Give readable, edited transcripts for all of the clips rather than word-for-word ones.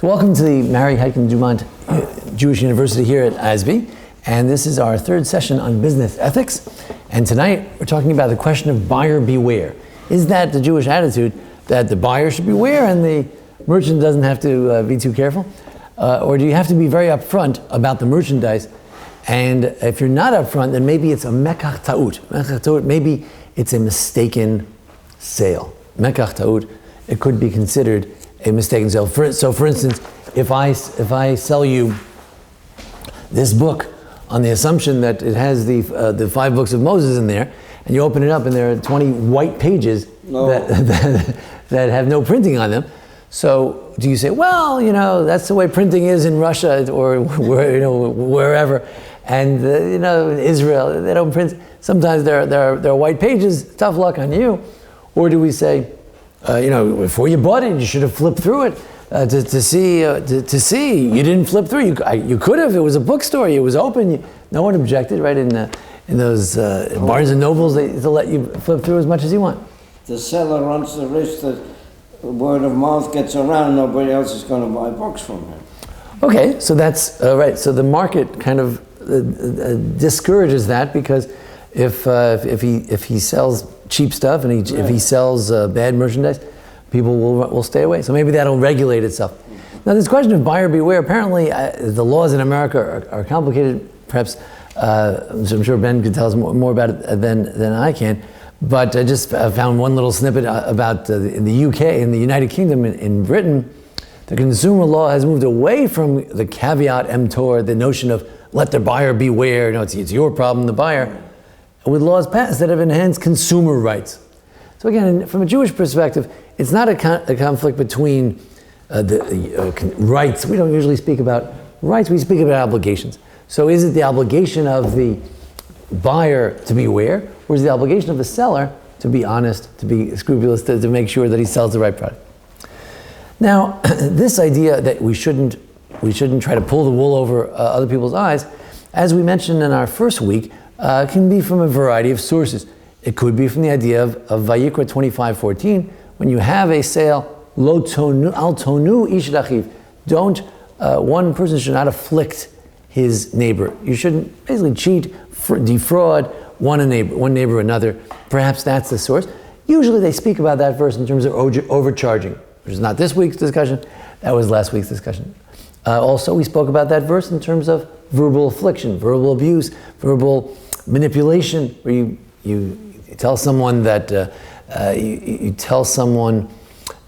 So welcome to the MARY HYTKEN DUMONT Jewish University here at ASBEE, and this is our third session on business ethics. And tonight we're talking about the question of buyer beware. Is that the Jewish attitude that the buyer should beware and the merchant doesn't have to be too careful? Or do you have to be very upfront about the merchandise? And if you're not upfront, then maybe it's a mekach ta'ut. Mekach ta'ut, maybe it's a mistaken sale. Mekach ta'ut, it could be considered a mistaken sale. So for instance, if I sell you this book on the assumption that it has the 5 books of Moses in there, and you open it up and there are 20 white pages that have no printing on them. So do you say, well, that's the way printing is in Russia or wherever, and in Israel they don't print. Sometimes there are white pages. Tough luck on you. Or do we say, before you bought it, you should have flipped through it to see. You didn't flip through. You could have. It was a bookstore. It was open. No one objected, right? In those Barnes and Nobles, they'll let you flip through as much as you want. The seller runs the risk that word of mouth gets around. Nobody else is going to buy books from him. Okay, so that's right. So the market kind of discourages that, because if he sells cheap stuff and if he sells bad merchandise, people will stay away. So maybe that'll regulate itself. Now, this question of buyer beware, apparently the laws in America are complicated. Perhaps I'm sure Ben could tell us more about it than I can. But I just found one little snippet about in the UK, in the United Kingdom, in Britain, the consumer law has moved away from the caveat emptor, the notion of let the buyer beware. It's your problem, the buyer, with laws passed that have enhanced consumer rights. So again, from a Jewish perspective, it's not a conflict between the rights. We don't usually speak about rights, we speak about obligations. So is it the obligation of the buyer to beware, or is it the obligation of the seller to be honest, to be scrupulous, to make sure that he sells the right product? Now, this idea that we shouldn't try to pull the wool over other people's eyes, as we mentioned in our first week, can be from a variety of sources. It could be from the idea of Vayikra 25:14, when you have a sale, lo tonu al tonu ish achiv. One person should not afflict his neighbor. You shouldn't basically cheat, defraud one neighbor another. Perhaps that's the source. Usually they speak about that verse in terms of overcharging, which is not this week's discussion. That was last week's discussion. Also, we spoke about that verse in terms of verbal affliction, verbal abuse, verbal manipulation, where you tell someone that you tell someone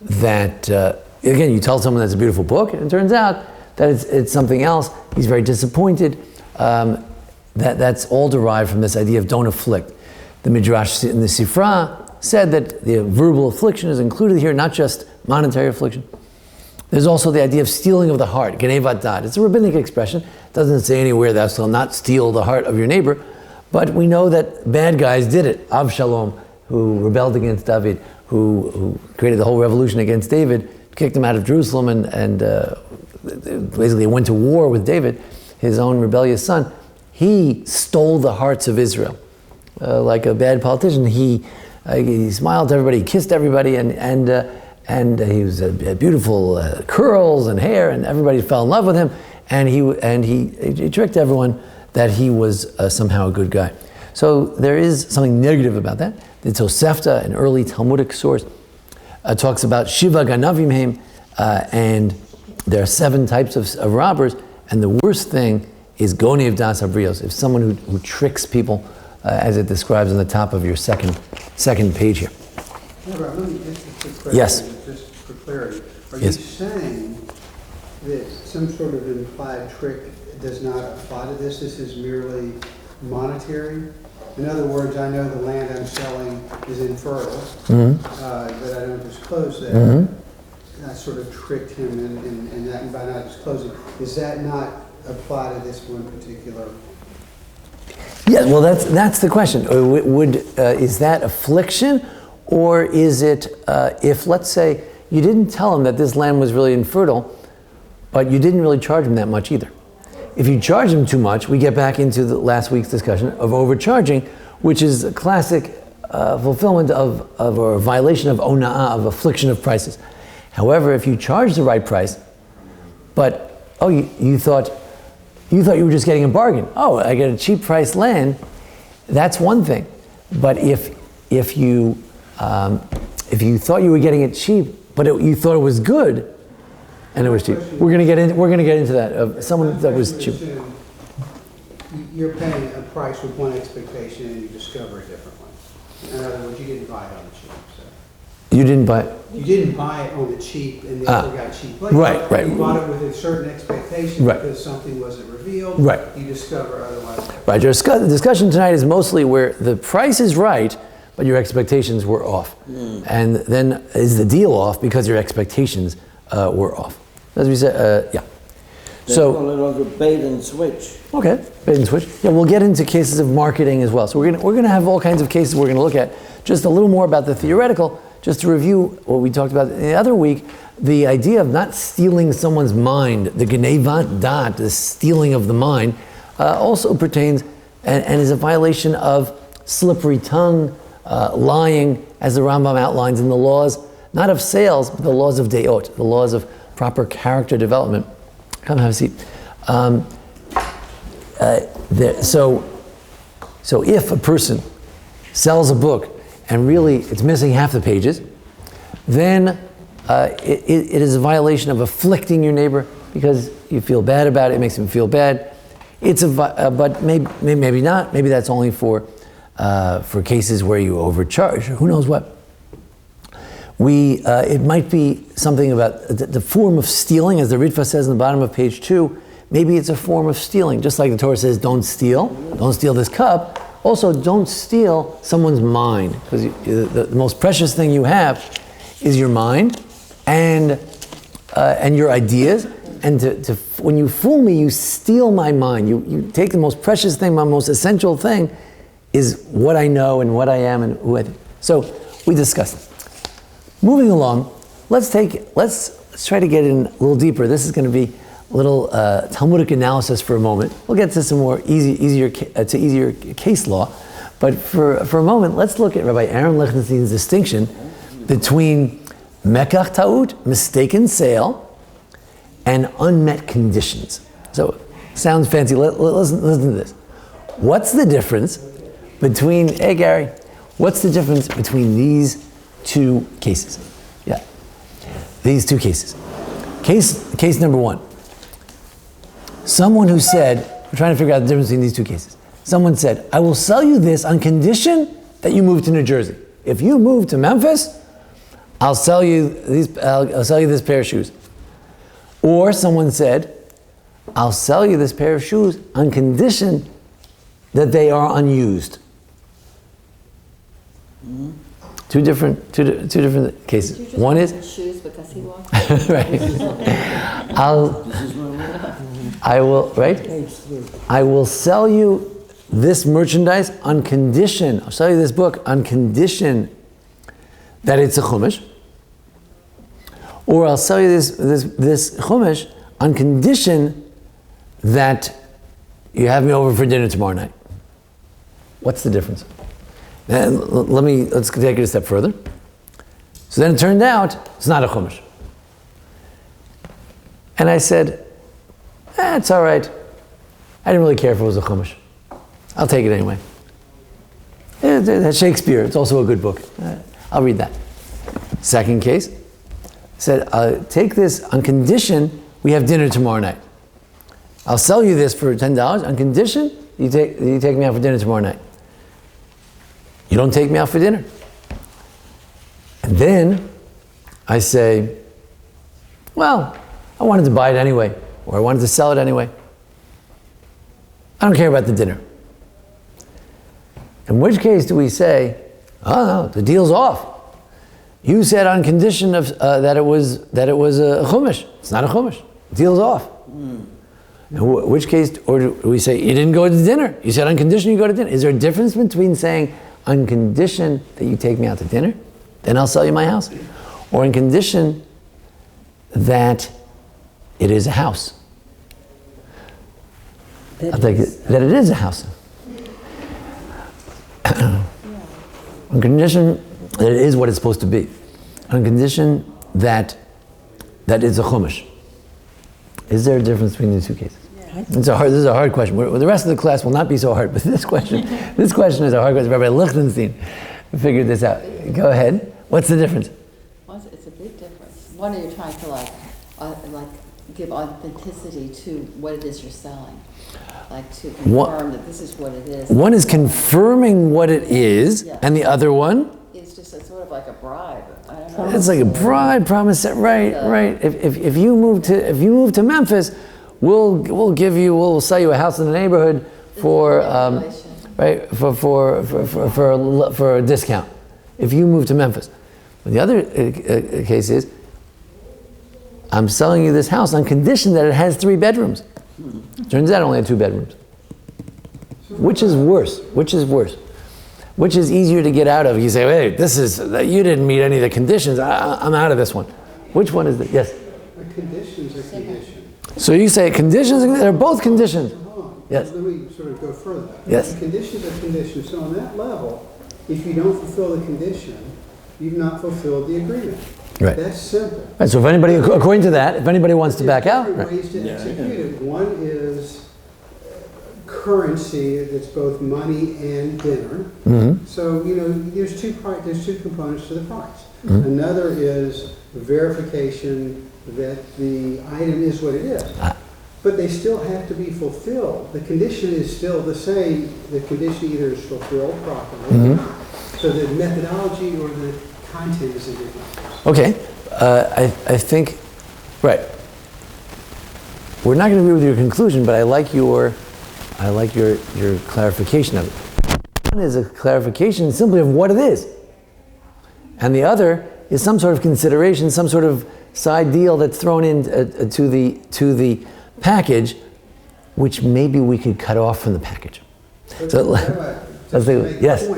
that's a beautiful book, and it turns out that it's something else. He's very disappointed. That's all derived from this idea of don't afflict. The Midrash in the Sifra said that the verbal affliction is included here, not just monetary affliction. There's also the idea of stealing of the heart, genevat dad. It's a rabbinic expression. It doesn't say anywhere thou shalt not steal the heart of your neighbor, but we know that bad guys did it. Avshalom, who rebelled against David, who created the whole revolution against David, kicked him out of Jerusalem and basically went to war with David, his own rebellious son. He stole the hearts of Israel. Like a bad politician, he smiled to everybody, he kissed everybody, and he was beautiful curls and hair, and everybody fell in love with him, and he tricked everyone that he was somehow a good guy. So there is something negative about that. The Tosefta, an early Talmudic source, talks about Shiva Ganavim Heim, and there are 7 types of robbers, and the worst thing is Gonev Das Abrios, if someone who tricks people, as it describes on the top of your second page here. Let me just a quick question, yes. Just for clarity. Are yes. you saying that some sort of implied trick does not apply to this? This is merely monetary? In other words, I know the land I'm selling is infertile, but I don't disclose that. Mm-hmm. I sort of tricked him in that, and by not disclosing, does that not apply to this one particular? Yeah, well, that's the question. Is that affliction, or is it if, let's say, you didn't tell him that this land was really infertile, but you didn't really charge him that much either? If you charge him too much, we get back into the last week's discussion of overcharging, which is a classic fulfillment of or a violation of ona'ah, of affliction of prices. However, if you charge the right price, But, oh, you thought you were just getting a bargain. Oh, I get a cheap price land. That's one thing. But if you thought you were getting it cheap, but you thought it was good, and it was cheap. We're gonna get into that of someone that was cheap. You're paying a price with one expectation and you discover a different one. In other words, you didn't buy it on the cheap. So. You didn't buy it? You didn't buy it on the cheap and therefore got cheap later. Right. You bought it with a certain expectation because something wasn't revealed. Right. You discover otherwise. Right. The discussion tonight is mostly where the price is right, but your expectations were off. And then is the deal off because your expectations were off. As we said, yeah. So a little bait and switch. Okay, bait and switch. Yeah, we'll get into cases of marketing as well. So we're gonna have all kinds of cases we're gonna look at. Just a little more about the theoretical, just to review what we talked about the other week, the idea of not stealing someone's mind, the genevat dat, the stealing of the mind, also pertains and is a violation of slippery tongue, lying, as the Rambam outlines in the laws, not of sales, but the laws of deot, the laws of proper character development. Come have a seat. So if a person sells a book and really it's missing half the pages, then it is a violation of afflicting your neighbor because you feel bad about it. It makes him feel bad. But maybe not. Maybe that's only for cases where you overcharge. Who knows what? It might be something about the form of stealing, as the Ritva says in the bottom of page 2. Maybe it's a form of stealing, just like the Torah says, don't steal this cup. Also, don't steal someone's mind, because the most precious thing you have is your mind and your ideas. And when you fool me, you steal my mind. You take the most precious thing, my most essential thing, is what I know and what I am and who I think. So we discussed it. Moving along, let's try to get in a little deeper. This is going to be a little Talmudic analysis for a moment. We'll get to some more easier case law, but for a moment, let's look at Rabbi Aaron Lichtenstein's distinction between mekach ta'ut, mistaken sale, and unmet conditions. So, sounds fancy. Listen to this. What's the difference between? Hey Gary, what's the difference between these two cases? Yeah, these two cases. Case number one. Someone who said, we're trying to figure out the difference between these two cases. Someone said, I will sell you this on condition that you move to New Jersey. If you move to Memphis, I'll sell you this pair of shoes. Or someone said, I'll sell you this pair of shoes on condition that they are unused. Two different cases. One is shoes because he walked. right. I will sell you this merchandise on condition. I'll sell you this book on condition that it's a chumash. Or I'll sell you this chumash on condition that you have me over for dinner tomorrow night. What's the difference? Let's take it a step further. So then it turned out it's not a chumash. And I said, it's all right. I didn't really care if it was a chumash. I'll take it anyway. That's Shakespeare. It's also a good book. I'll read that. Second case, said, take this on condition we have dinner tomorrow night. I'll sell you this for $10 on condition you take me out for dinner tomorrow night. You don't take me out for dinner. And then I say, well, I wanted to buy it anyway, or I wanted to sell it anyway. I don't care about the dinner. In which case do we say, oh no, the deal's off. You said on condition of that it was a chumash. It's not a chumash. The deal's off. In which case, or do we say you didn't go to dinner? You said on condition you go to dinner. Is there a difference between saying on condition that you take me out to dinner, then I'll sell you my house, or in condition that it is a house? I'll take it that it is a house. On condition that it is what it's supposed to be. On condition that it's a chumash. Is there a difference between the two cases? This is a hard question. The rest of the class will not be so hard, but this question is a hard question. Rabbi Lichtenstein figured this out. Go ahead. What's the difference? Well, it's a big difference. One, you're trying to like give authenticity to what it is you're selling, like to confirm that this is what it is. One is confirming what it is, and the other one? It's just sort of like a bribe. I don't know. It's like a bribe, promise. Right. If you move to Memphis, we'll sell you a house in the neighborhood for for a discount. If you move to Memphis, but the other case is, I'm selling you this house on condition that it has 3 bedrooms. Turns out it only had 2 bedrooms. Which is worse? Which is easier to get out of? You say, "Hey, you didn't meet any of the conditions. I'm out of this one." Which one is it? Yes. A condition's a condition. So you say conditions? They're both conditions. Hold on. Yes. Let me sort of go further. Yes. A condition's a condition. So on that level, if you don't fulfill the condition, you've not fulfilled the agreement. Right. That's simple. Right, so according to that, if anybody wants to back out, There's different ways to execute it. One is currency that's both money and dinner. Mm-hmm. So there's two components to the price. Mm-hmm. Another is verification that the item is what it is. But they still have to be fulfilled. The condition is still the same. The condition either is fulfilled properly, mm-hmm. So the methodology or the content is a difference. Okay, I think, right. We're not going to agree with your conclusion, but I like your clarification of it. One is a clarification simply of what it is, and the other is some sort of consideration, some sort of side deal that's thrown in to the package, which maybe we could cut off from the package. So let's think. Yes.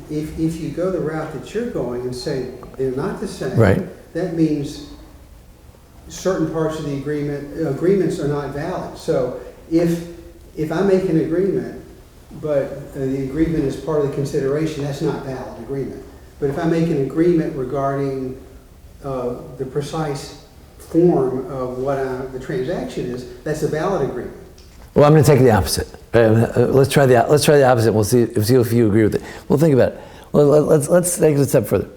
If you go the route that you're going and say they're not the same, right. That means certain parts of the agreements are not valid. So if I make an agreement, but the agreement is part of the consideration, that's not valid agreement. But if I make an agreement regarding the precise form of what the transaction is, that's a valid agreement. Well, I'm going to take the opposite. Let's try the opposite. We'll see if you agree with it. We'll think about it. Well, let's take it a step further.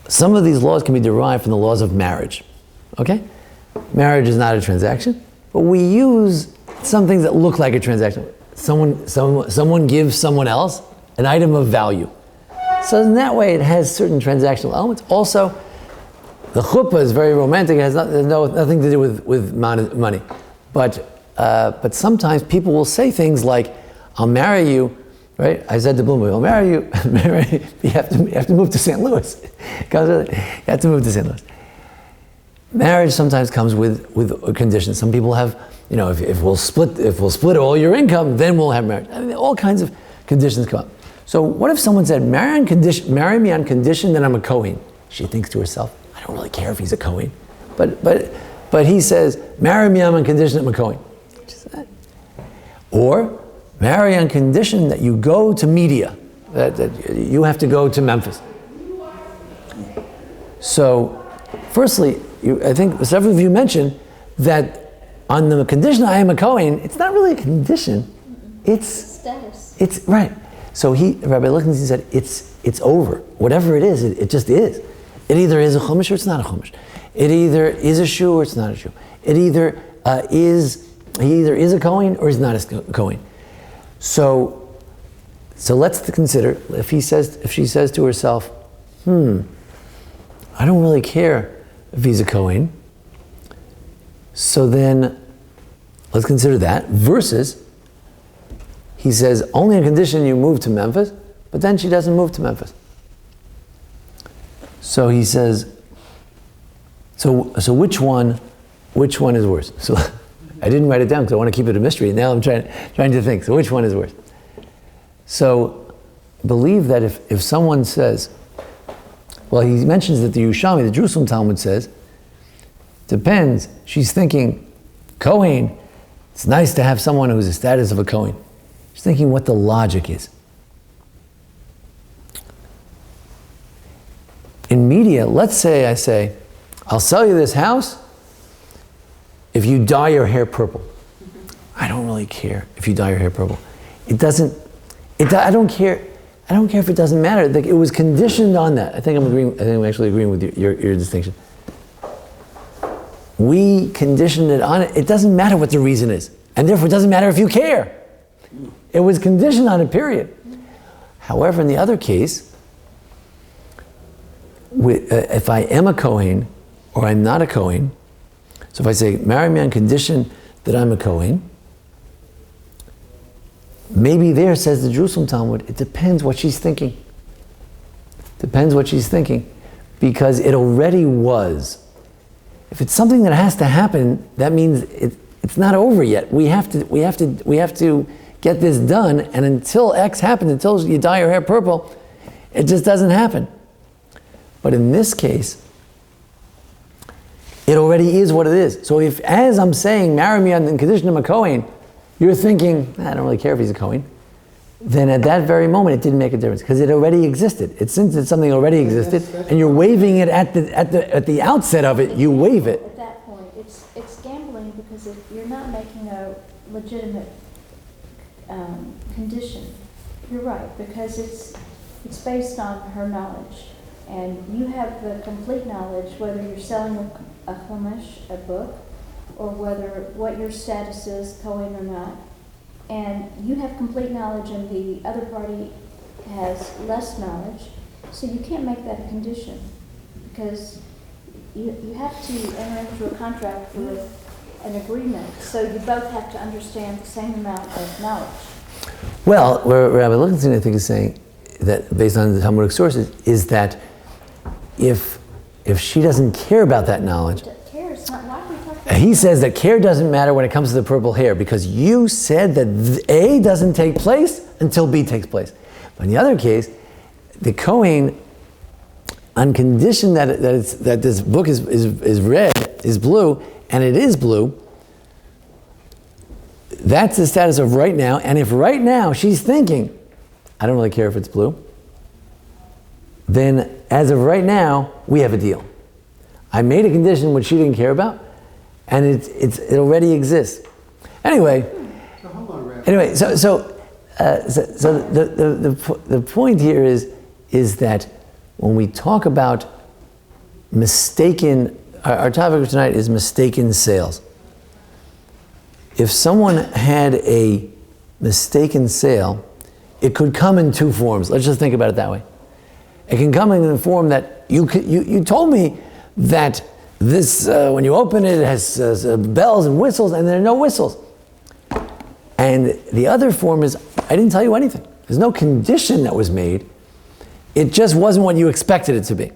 Some of these laws can be derived from the laws of marriage. Okay, marriage is not a transaction, but we use some things that look like a transaction. Someone gives someone else an item of value. So in that way, it has certain transactional elements. Also, the chuppah is very romantic. It has nothing to do with money. But sometimes people will say things like, "I'll marry you," right? I said to Bloomberg, "I'll marry you." You have to move to St. Louis. You have to move to St. Louis. Marriage sometimes comes with conditions. Some people have, if we'll split all your income, then we'll have marriage. I mean, all kinds of conditions come up. So what if someone said, "Marry me on condition that I'm a Kohen"? She thinks to herself, "I don't really care if he's a Kohen," but he says, "Marry me on condition that I'm a Kohen." Or marry on condition that you go to media, that you have to go to Memphis. So, firstly, I think several of you mentioned that on the condition I am a Kohen, it's not really a condition. It's status. It's right. So Rabbi Lichtenstein said, it's over. Whatever it is, it just is. It either is a chumash or it's not a chumash. It either is a shoe or it's not a shoe. It either he either is a Kohen or he's not a Kohen. So let's consider if she says to herself, I don't really care if he's a Kohen. So then let's consider that versus he says only on condition you move to Memphis, but then she doesn't move to Memphis. So he says, so which one is worse? So I didn't write it down because I want to keep it a mystery. Now I'm trying to think. So which one is worse? So believe that if someone says, well, he mentions that the Yerushalmi, the Jerusalem Talmud says, depends. She's thinking, Kohen, it's nice to have someone who's the status of a Kohen. She's thinking what the logic is. In media, let's say I say, I'll sell you this house if you dye your hair purple. I don't really care if you dye your hair purple. I don't care if it doesn't matter. Like, it was conditioned on that. I think I'm actually agreeing with your distinction. We conditioned it on it. It doesn't matter what the reason is. And therefore it doesn't matter if you care. It was conditioned on it, period. However, in the other case, if I am a Kohen or I'm not a Kohen, so if I say, marry me on condition that I'm a Kohen, maybe there, says the Jerusalem Talmud, it depends what she's thinking. Depends what she's thinking. Because it already was. If it's something that has to happen, that means it's not over yet. We have to get this done, and until X happens, until you dye your hair purple, it just doesn't happen. But in this case, it already is what it is. So if, as I'm saying, marry me on the condition I'm a Kohen, you're thinking, I don't really care if he's a Kohen, then at that very moment it didn't make a difference, because it already existed. Since it's something that already existed, and you're waiving it at the outset of it, you waive it. At that point, it's gambling, because if you're not making a legitimate condition, you're right, because it's based on her knowledge, and you have the complete knowledge whether you're selling a chumash, a book, or what your status is, Kohen or not. And you have complete knowledge and the other party has less knowledge, so you can't make that a condition, because you have to enter into a contract with an agreement, so you both have to understand the same amount of knowledge. Well, where Rabbi Finkelstein, I think, is saying that, based on the Talmudic sources, is that if she doesn't care about that knowledge, he says that care doesn't matter when it comes to the purple hair, because you said that A doesn't take place until B takes place. But in the other case, the Kohen, on condition that this book is red, is blue, and it is blue, that's the status of right now. And if right now she's thinking, I don't really care if it's blue, then as of right now, we have a deal. I made a condition which she didn't care about, and it already exists. Anyway, so the point here is that when we talk about mistaken, our topic of tonight is mistaken sales. If someone had a mistaken sale, it could come in two forms. Let's just think about it that way. It can come in the form that you told me that this, when you open it, it has bells and whistles, and there are no whistles. And the other form is, I didn't tell you anything. There's no condition that was made. It just wasn't what you expected it to be.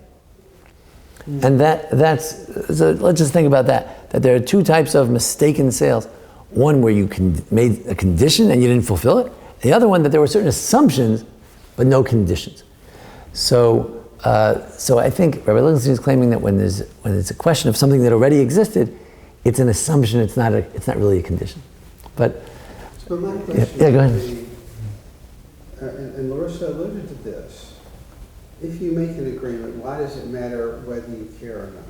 And so let's just think about that there are two types of mistaken sales. One where you made a condition and you didn't fulfill it. The other one that there were certain assumptions, but no conditions. So I think Rabbi Finkelstein is claiming that when it's a question of something that already existed, it's an assumption. It's not really a condition. But my question go ahead. And Larissa alluded to this. If you make an agreement, why does it matter whether you care or not?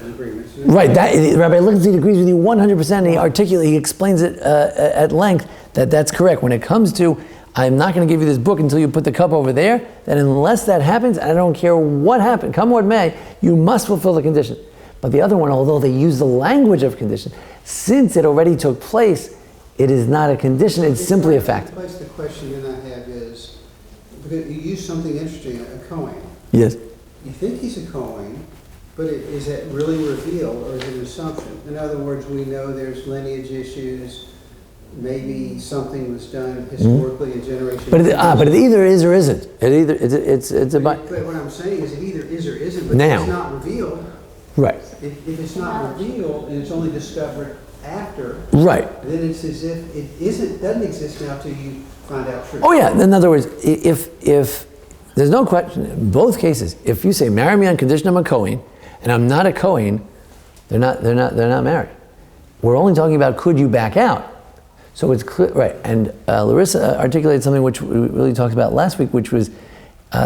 An agreement. Right. Rabbi Finkelstein agrees with you 100%. He explains it at length that's correct. When it comes to, I'm not going to give you this book until you put the cup over there, then unless that happens, I don't care what happened, come what may, you must fulfill the condition. But the other one, although they use the language of condition, since it already took place, it is not a condition, it's simply a fact. The question that I have is, because you use something interesting, a Kohen. Yes. You think he's a Kohen, but is it really revealed, or is it an assumption? In other words, we know there's lineage issues. Maybe something was done historically in generations. But it either is or isn't. But what I'm saying is it either is or isn't, but if it's not revealed. Right. If it's not revealed and it's only discovered after. Right. Then it's as if it doesn't exist now till you find out truth. Oh yeah. In other words, if there's no question in both cases, if you say marry me on condition I'm a Kohen, and I'm not a Kohen, they're not married. We're only talking about could you back out. So it's clear, right? And Larissa articulated something which we really talked about last week, which was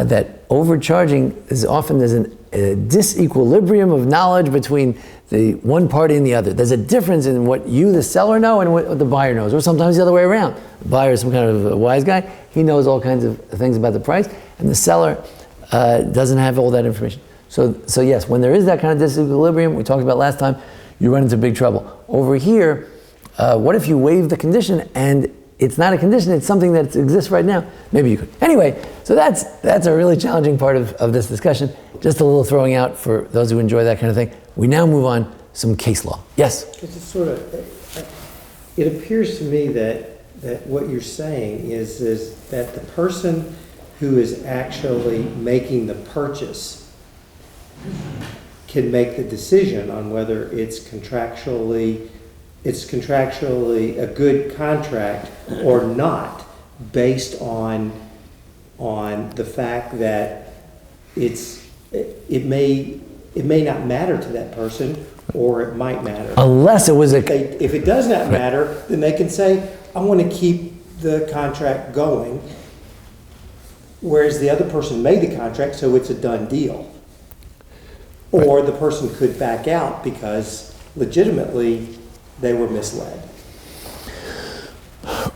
that overcharging is often there's a disequilibrium of knowledge between the one party and the other. There's a difference in what you, the seller, know and what the buyer knows, or sometimes the other way around. The buyer is some kind of a wise guy. He knows all kinds of things about the price, and the seller doesn't have all that information. So yes, when there is that kind of disequilibrium, we talked about last time, you run into big trouble. Over here, what if you waive the condition and it's not a condition, it's something that exists right now? Maybe you could. Anyway, so that's a really challenging part of this discussion. Just a little throwing out for those who enjoy that kind of thing. We now move on some case law. Yes? It's just sort of, it appears to me that what you're saying is that the person who is actually making the purchase can make the decision on whether it's contractually a good contract or not, based on the fact that it may not matter to that person, or it might matter. Unless it was if it does not matter, then they can say, I want to keep the contract going, whereas the other person made the contract, so it's a done deal. Or the person could back out because legitimately they were misled.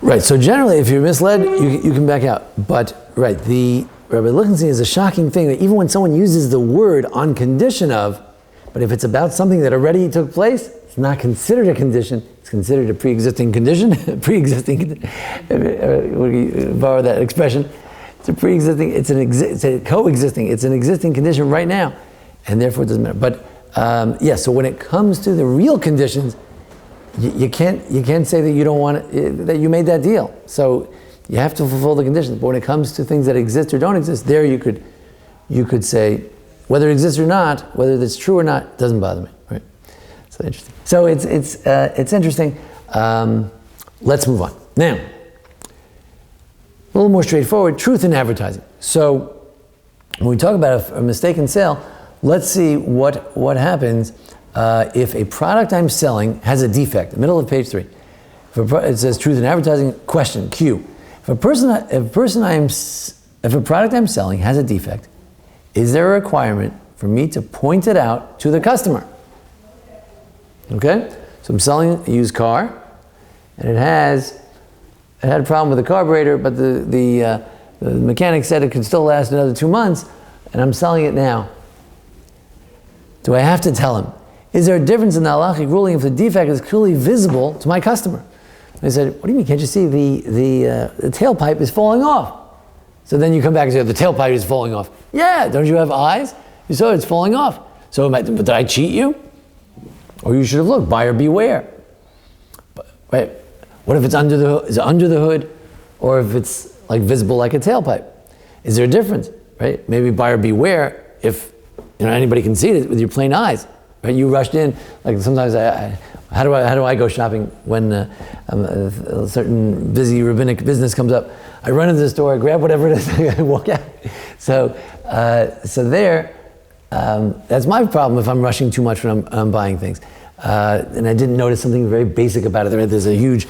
Right, so generally if you're misled, you can back out. But, right, the Rabbi Lichtenstein is a shocking thing that even when someone uses the word on condition of, but if it's about something that already took place, it's not considered a condition, it's considered a pre-existing condition. Borrow that expression. It's a pre-existing, it's a coexisting, it's an existing condition right now, and therefore it doesn't matter. But, so when it comes to the real conditions, you can't say that you don't want that you made that deal. So you have to fulfill the conditions. But when it comes to things that exist or don't exist, there you could say whether it exists or not, whether it's true or not, doesn't bother me. Right? So interesting. So it's interesting. Let's move on now. A little more straightforward. Truth in advertising. So when we talk about a mistaken sale, let's see what happens. If a product I'm selling has a defect, the middle of page 3, it says truth in advertising, question, Q. If a product I'm selling has a defect, is there a requirement for me to point it out to the customer? Okay? So I'm selling a used car, and it had a problem with the carburetor, but the mechanic said it could still last another 2 months, and I'm selling it now. Do I have to tell him? Is there a difference in the halachic ruling if the defect is clearly visible to my customer? I said, what do you mean? Can't you see the tailpipe is falling off? So then you come back and say, the tailpipe is falling off. Yeah, don't you have eyes? You saw it's falling off. So but did I cheat you? Or you should have looked, buyer beware. Right? What if it's under the hood, or if it's like visible like a tailpipe? Is there a difference? Right? Maybe buyer beware if anybody can see it with your plain eyes. Right? You rushed in, like sometimes how do I go shopping when a certain busy rabbinic business comes up? I run into the store, I grab whatever it is, I walk out. So that's my problem if I'm rushing too much when I'm buying things. And I didn't notice something very basic about it. There's a huge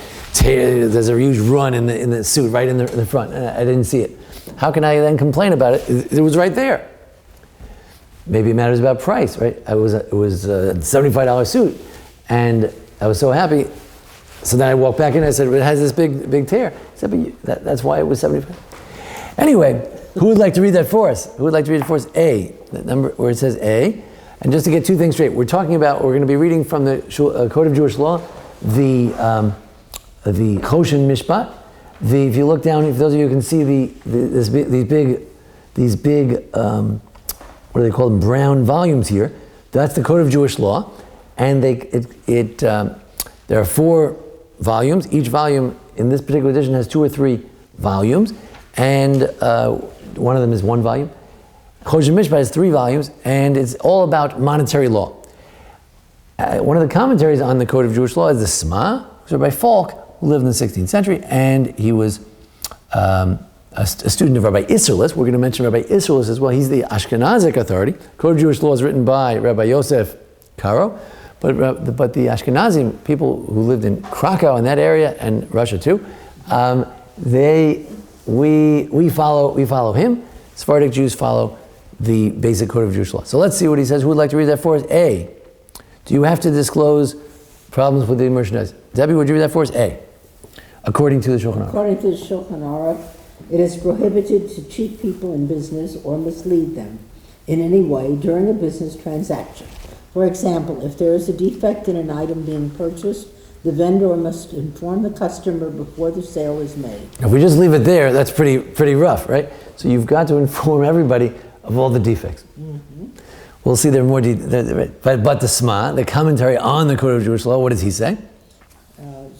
run in the suit right in the front. I didn't see it. How can I then complain about it? It was right there. Maybe it matters about price, right? It was a $75 suit, and I was so happy. So then I walked back in and I said, it has this big tear. I said, but that's why it was $75. Anyway, who would like to read that for us? Who would like to read it for us? A, that number where it says A. And just to get two things straight, we're going to be reading from the Code of Jewish Law, the Choshen Mishpat. If you look down, if those of you can see these big what do they call them? Brown volumes here. That's the Code of Jewish Law, and there are 4 volumes. Each volume in this particular edition has 2 or 3 volumes, and one of them is 1 volume. Choshen Mishpat has 3 volumes, and it's all about monetary law. One of the commentaries on the Code of Jewish Law is the Sma, who's Rabbi Falk, who lived in the 16th century, and he was a student of Rabbi Isserles. We're going to mention Rabbi Isserles as well. He's the Ashkenazic authority. Code of Jewish Law is written by Rabbi Yosef Karo, but the Ashkenazi people who lived in Krakow in that area and Russia too, we follow him. Sephardic Jews follow the basic code of Jewish law. So let's see what he says. Who would like to read that for us? A, do you have to disclose problems with the merchandise? Debbie, would you read that for us? A, according to the Shulchan Aruch. According to the Shulchan Aruch, it is prohibited to cheat people in business or mislead them in any way during a business transaction. For example, if there is a defect in an item being purchased, the vendor must inform the customer before the sale is made. If we just leave it there, that's pretty rough, right? So you've got to inform everybody of all the defects. Mm-hmm. We'll see there are more details. But the Sma, the commentary on the Code of Jewish Law, what does he say?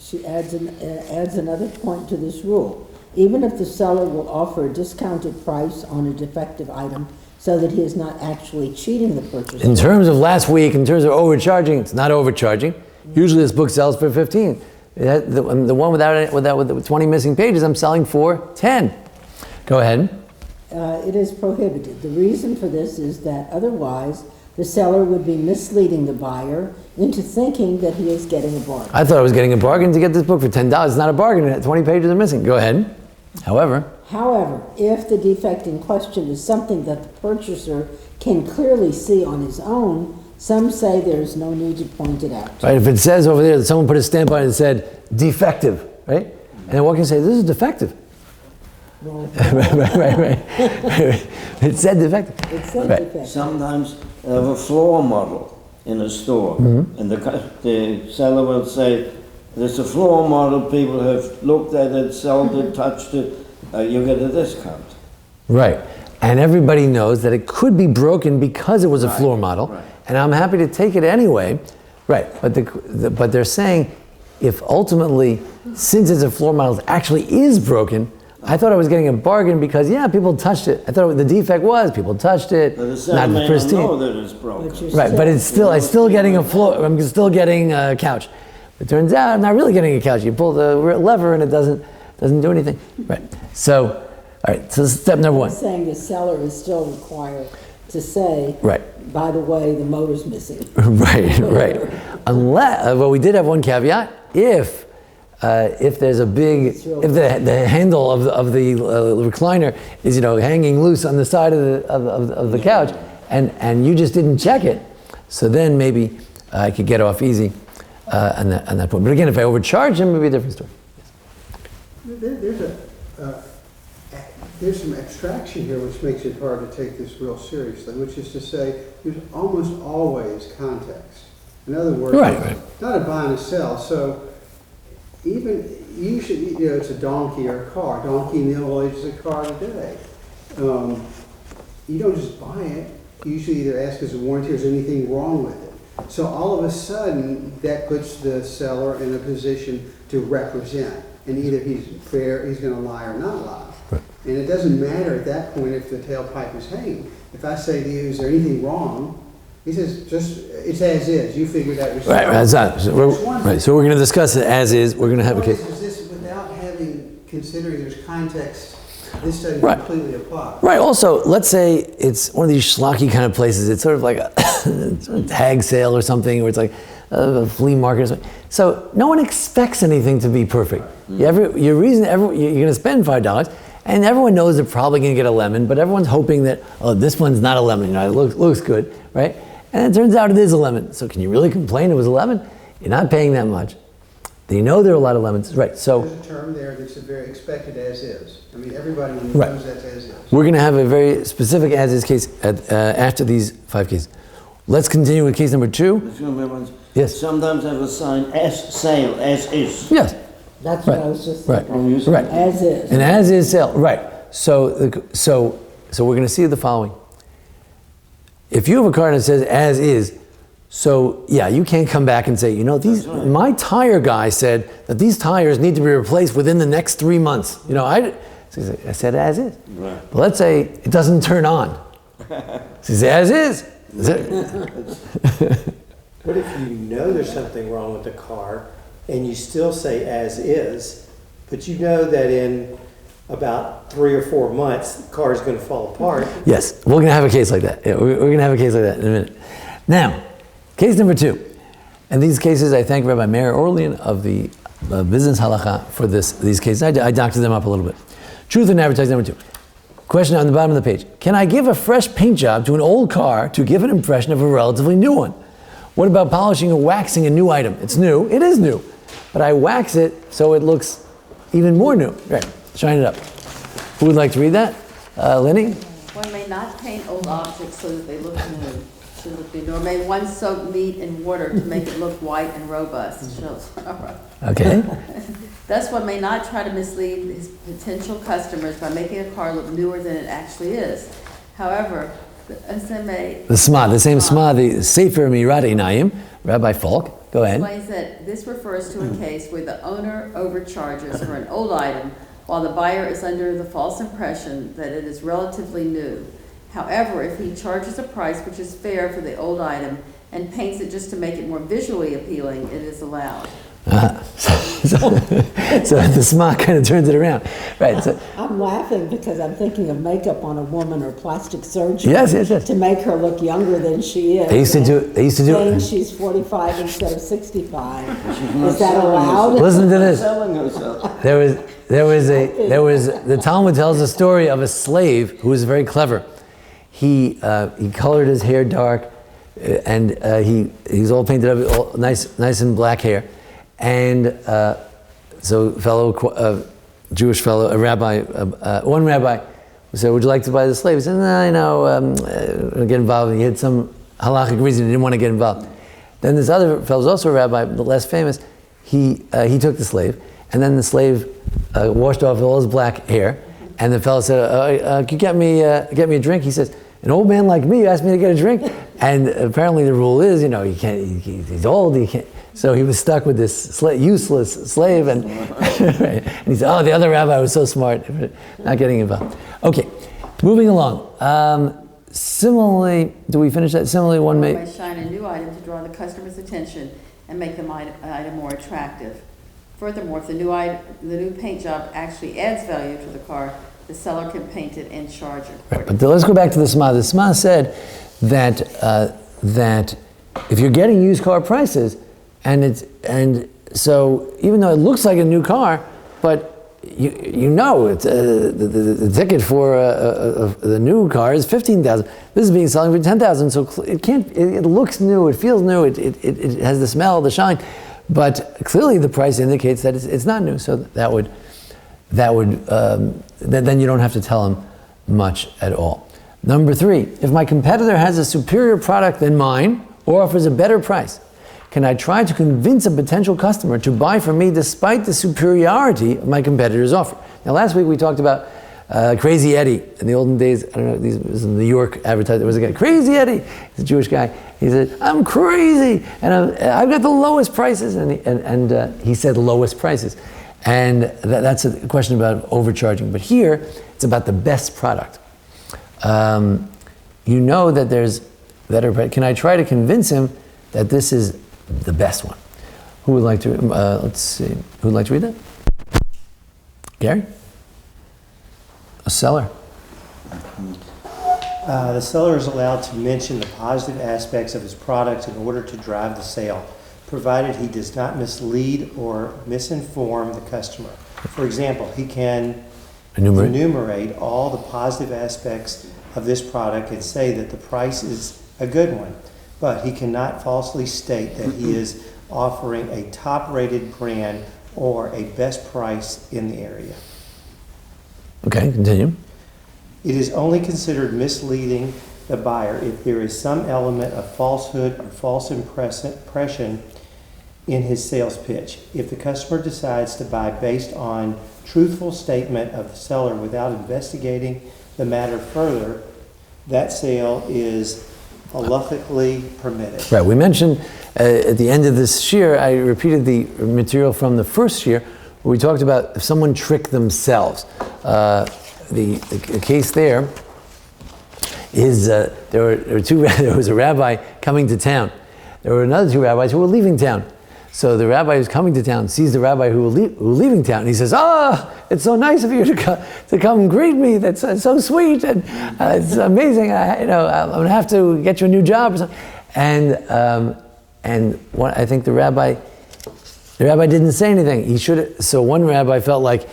She adds another point to this rule. Even if the seller will offer a discounted price on a defective item so that he is not actually cheating the purchaser. In terms of last week, in terms of overcharging, it's not overcharging. Mm-hmm. Usually this book sells for 15. The one with 20 missing pages, I'm selling for 10. Go ahead. It is prohibited. The reason for this is that otherwise the seller would be misleading the buyer into thinking that he is getting a bargain. I thought I was getting a bargain to get this book for $10. It's not a bargain. 20 pages are missing. Go ahead. However, if the defect in question is something that the purchaser can clearly see on his own, some say there is no need to point it out. Right, if it says over there that someone put a stamp on it and said defective, right? And then one can say, this is defective. Well, right. It said defective. It said right. defective. Sometimes they have a floor model in a store, and the seller will say, there's a floor model, people have looked at it, sold it, touched it, you get a discount. Right. And everybody knows that it could be broken because it was a floor model, and I'm happy to take it anyway. Right. But they're saying, if ultimately, since it's a floor model, it actually is broken, I thought I was getting a bargain because, people touched it. I thought the defect was people touched it, But the seller may not know that it's broken. Right, but I'm still getting a floor. I'm still getting a couch. It turns out I'm not really getting a couch. You pull the lever and it doesn't do anything. Right. So, all right. So step number one. I'm saying the seller is still required to say, right. By the way, the motor's missing. right. Unless, well, we did have one caveat. If there's a big, if the handle of the recliner is hanging loose on the side of the couch, and you just didn't check it, so then maybe I could get off easy on that point. But again, if I overcharge him, it would be a different story. There's some abstraction here which makes it hard to take this real seriously, which is to say there's almost always context. In other words, it's not a buy and a sell. So even usually, it's a donkey or a car. Donkey in the old age is a car today. You don't just buy it. You usually either ask as a warranty or is anything wrong with it. So all of a sudden, that puts the seller in a position to represent. And either he's fair, he's going to lie or not lie. Right. And it doesn't matter at that point if the tailpipe is hanging. If I say to you, is there anything wrong? He says, it's as is. You figured out yourself. Right, that's not. So we're going to discuss it as is. We're going to have a case. Is this without considering there's context, this doesn't completely apply. Right. Also, let's say it's one of these schlocky kind of places. It's sort of like a tag sale or something, or it's like a flea market or something. So no one expects anything to be perfect. You're going to spend $5, and everyone knows they're probably going to get a lemon, but everyone's hoping that, this one's not a lemon. It looks good, right? And it turns out it is a lemon. So can you really complain it was a lemon? You're not paying that much. You know there are a lot of lemons, right? So there's a term there that's very expected as is. I mean, everybody knows that's as is. We're going to have a very specific as is case after these 5 cases. Let's continue with case number 2. Yes. Sometimes I have a sign as sale, as is. Yes. That's what I was just saying. Right. As is. An as is sale. Right. So we're going to see the following. If you have a card that says as is, so you can't come back and say, my tire guy said that these tires need to be replaced within the next 3 months. I said as is. Right. But let's say it doesn't turn on. So you say as is. What if you know there's something wrong with the car and you still say as is, but you know that in about 3 or 4 months the car is going to fall apart? Yes, we're going to have a case like that. Yeah, we're going to have a case like that in a minute. Now, case number 2. And these cases, I thank Rabbi Mary Orlean of the Business Halacha for these cases. I doctored them up a little bit. Truth in advertising number 2. question on the bottom of the page. Can I give a fresh paint job to an old car to give an impression of a relatively new one? What about polishing or waxing a new item? It's new. It is new. But I wax it so it looks even more new. Right. Shine it up. Who would like to read that? Lenny? One may not paint old objects so that they look new. Nor may one soak meat in water to make it look white and robust. Okay. Thus, one may not try to mislead his potential customers by making a car look newer than it actually is. However, the SMA... The same SMA, the Sefer Mirat Einayim, Rabbi Falk, go ahead. Explains that this refers to a case where the owner overcharges for an old item while the buyer is under the false impression that it is relatively new. However, if he charges a price which is fair for the old item and paints it just to make it more visually appealing, it is allowed. So the SMA kind of turns it around. Right. So, I'm laughing because I'm thinking of makeup on a woman or plastic surgery. Yes. To make her look younger than she is. They used to do saying she's 45 instead of 65. Is that allowed? Listen to this. Selling herself. The Talmud tells a story of a slave who was very clever. He colored his hair dark, and he's all painted up, all nice and black hair. And so fellow Jewish fellow, a rabbi, one rabbi said, "Would you like to buy the slave?" He said, "No, I don't get involved." And he had some halachic reason he didn't want to get involved. Then this other fellow's also a rabbi, but less famous. He took the slave, and then the slave washed off all his black hair. And the fellow said, "Can you get me a drink?" He says, "An old man like me asked me to get a drink." And apparently the rule is, he can't. He's old. He can't. So he was stuck with this useless slave, and right. And he said, "Oh, the other rabbi was so smart, not getting involved." Okay, moving along. Similarly, do we finish that? Similarly, one may shine a new item to draw the customer's attention and make the item more attractive. Furthermore, if the new paint job actually adds value to the car, the seller can paint it and charge it. Right, but let's go back to the SMA. The SMA said that if you're getting used car prices, and so even though it looks like a new car, but you know it's the ticket for the new car is $15,000. This is being selling for $10,000, so it can't. It looks new. It feels new. It has the smell, the shine, but clearly the price indicates that it's not new. So then you don't have to tell them much at all. Number 3, if my competitor has a superior product than mine or offers a better price, can I try to convince a potential customer to buy from me despite the superiority of my competitor's offer? Now, last week we talked about Crazy Eddie. In the olden days, I don't know, this was in New York advertised, there was a guy, Crazy Eddie, he's a Jewish guy. He said, "I'm crazy, and I've got the lowest prices," and he said lowest prices. And that's a question about overcharging. But here, it's about the best product. You know that there's better. Can I try to convince him that this is the best one? Who would like to? Let's see. Who would like to read that? Gary? A seller. The seller is allowed to mention the positive aspects of his product in order to drive the sale, provided he does not mislead or misinform the customer. For example, he can enumerate all the positive aspects of this product and say that the price is a good one, but he cannot falsely state that he is offering a top-rated brand or a best price in the area. Okay, continue. It is only considered misleading the buyer if there is some element of falsehood or false impression in his sales pitch. If the customer decides to buy based on truthful statement of the seller without investigating the matter further, that sale is halachically permitted. Right, we mentioned at the end of this year, I repeated the material from the first year, where we talked about if someone tricked themselves. The case there is there was a rabbi coming to town. There were another 2 rabbis who were leaving town. So the rabbi who's coming to town sees the rabbi who was leaving town, and he says, it's so nice of you to come greet me. That's so sweet, and it's amazing. I'm going to have to get you a new job or something. And I think the rabbi didn't say anything. He should. So one rabbi felt like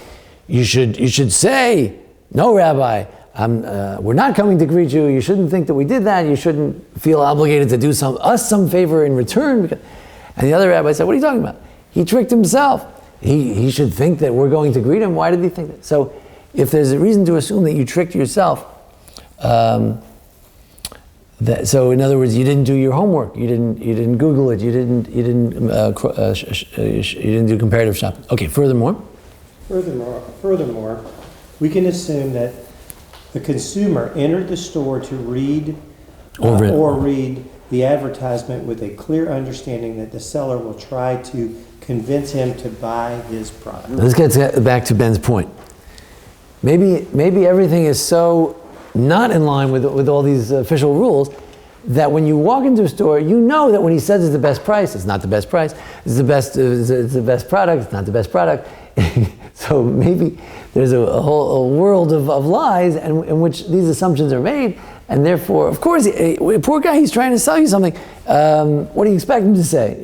you should say, "No, Rabbi, we're not coming to greet you. You shouldn't think that we did that. You shouldn't feel obligated to do us some favor in return. And the other rabbi said, what are you talking about? He tricked himself. He should think that we're going to greet him. Why did he think that? So if there's a reason to assume that you tricked yourself, so in other words, you didn't do your homework. You didn't Google it. You didn't do comparative shopping. Okay. Furthermore, we can assume that the consumer entered the store to read or read the advertisement with a clear understanding that the seller will try to convince him to buy his product. Let's get back to Ben's point. Maybe everything is so not in line with all these official rules that when you walk into a store, you know that when he says it's the best price, it's not the best price. It's the best product, it's not the best product. So maybe there's a whole world of lies in which these assumptions are made, and therefore, of course, a poor guy, he's trying to sell you something. What do you expect him to say?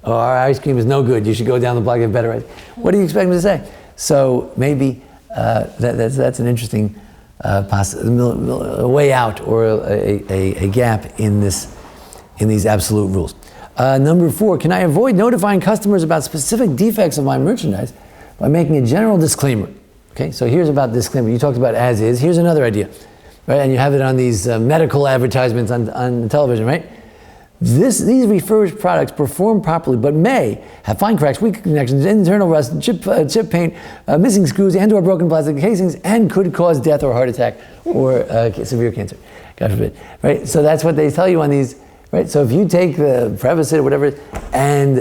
Oh, our ice cream is no good. You should go down the block and get better ice. What do you expect him to say? So maybe that's an interesting a way out or a gap in these absolute rules. Number 4, can I avoid notifying customers about specific defects of my merchandise by making a general disclaimer? Okay, so here's about disclaimer. You talked about as is. Here's another idea, right? And you have it on these medical advertisements on television, right? These refurbished products perform properly, but may have fine cracks, weak connections, internal rust, chip paint, missing screws, and/or broken plastic casings, and could cause death or heart attack or severe cancer. God forbid, right? So that's what they tell you on these, right? So if you take the Prevacid or whatever, and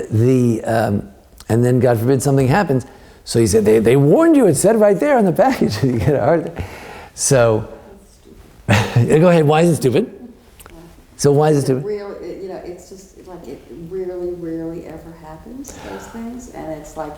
then God forbid something happens, so he said they warned you. It said right there on the package you get a heart attack. So go ahead. Why is it stupid? So why is it stupid? It's just like it rarely ever happens, those things, and it's like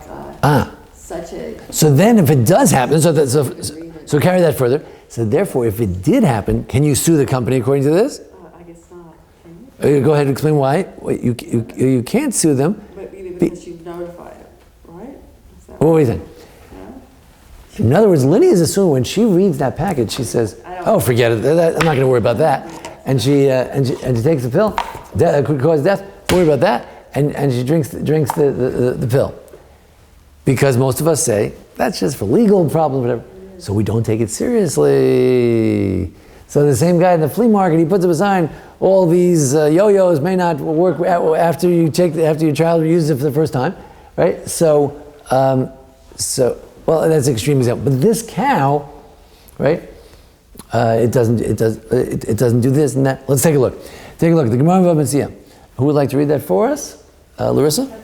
such a... So then if it does happen, so carry that further. So therefore, if it did happen, can you sue the company according to this? I guess not. Can you? Go ahead and explain why. You can't sue them. But because you've notified it, right? What do you think? Yeah? In other words, Linny is assuming when she reads that package, she says, oh, forget it. I'm not going to worry about that. And she takes the pill. It could cause death. Worry about that. And she drinks the pill. Because most of us say, that's just for legal problems, whatever. So we don't take it seriously. So the same guy in the flea market, he puts up a sign, all these yo-yos may not work after your child uses it for the first time, right? So well, that's an extreme example. But this cow, right? It doesn't do this and that. Let's take a look. Take a look. The Gemara of Bava. Who would like to read that for us? Larissa? Okay.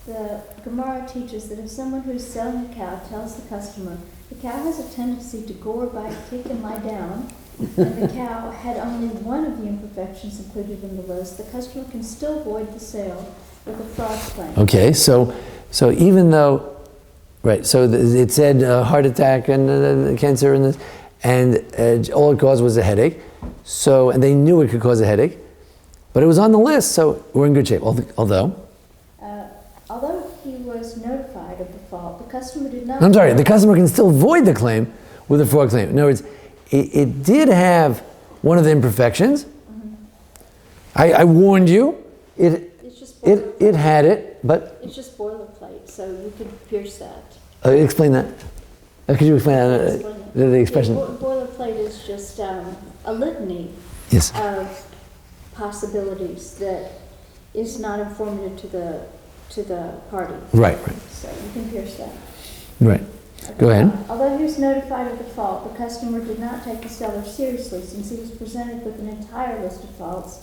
The Gemara teaches that if someone who's selling a cow tells the customer the cow has a tendency to gore, bite, kick, and lie down, and the cow had only one of the imperfections included in the list, the customer can still void the sale with a fraud claim. Okay, so even though, right? So it said heart attack and cancer and this. And all it caused was a headache. So, and they knew it could cause a headache, but it was on the list, so we're in good shape. Although he was notified of the fault, the customer did not. I'm sorry, the customer can still void the claim with a fraud claim. In other words, it did have one of the imperfections. Mm-hmm. I warned you. It had it, but it's just boilerplate, so you could pierce that. Explain that. Could you explain that? The expression? Boilerplate is just a litany of possibilities that is not informative to the party. Right. So you can pierce that. Right. Go ahead. Although he was notified of the fault, the customer did not take the seller seriously since he was presented with an entire list of faults,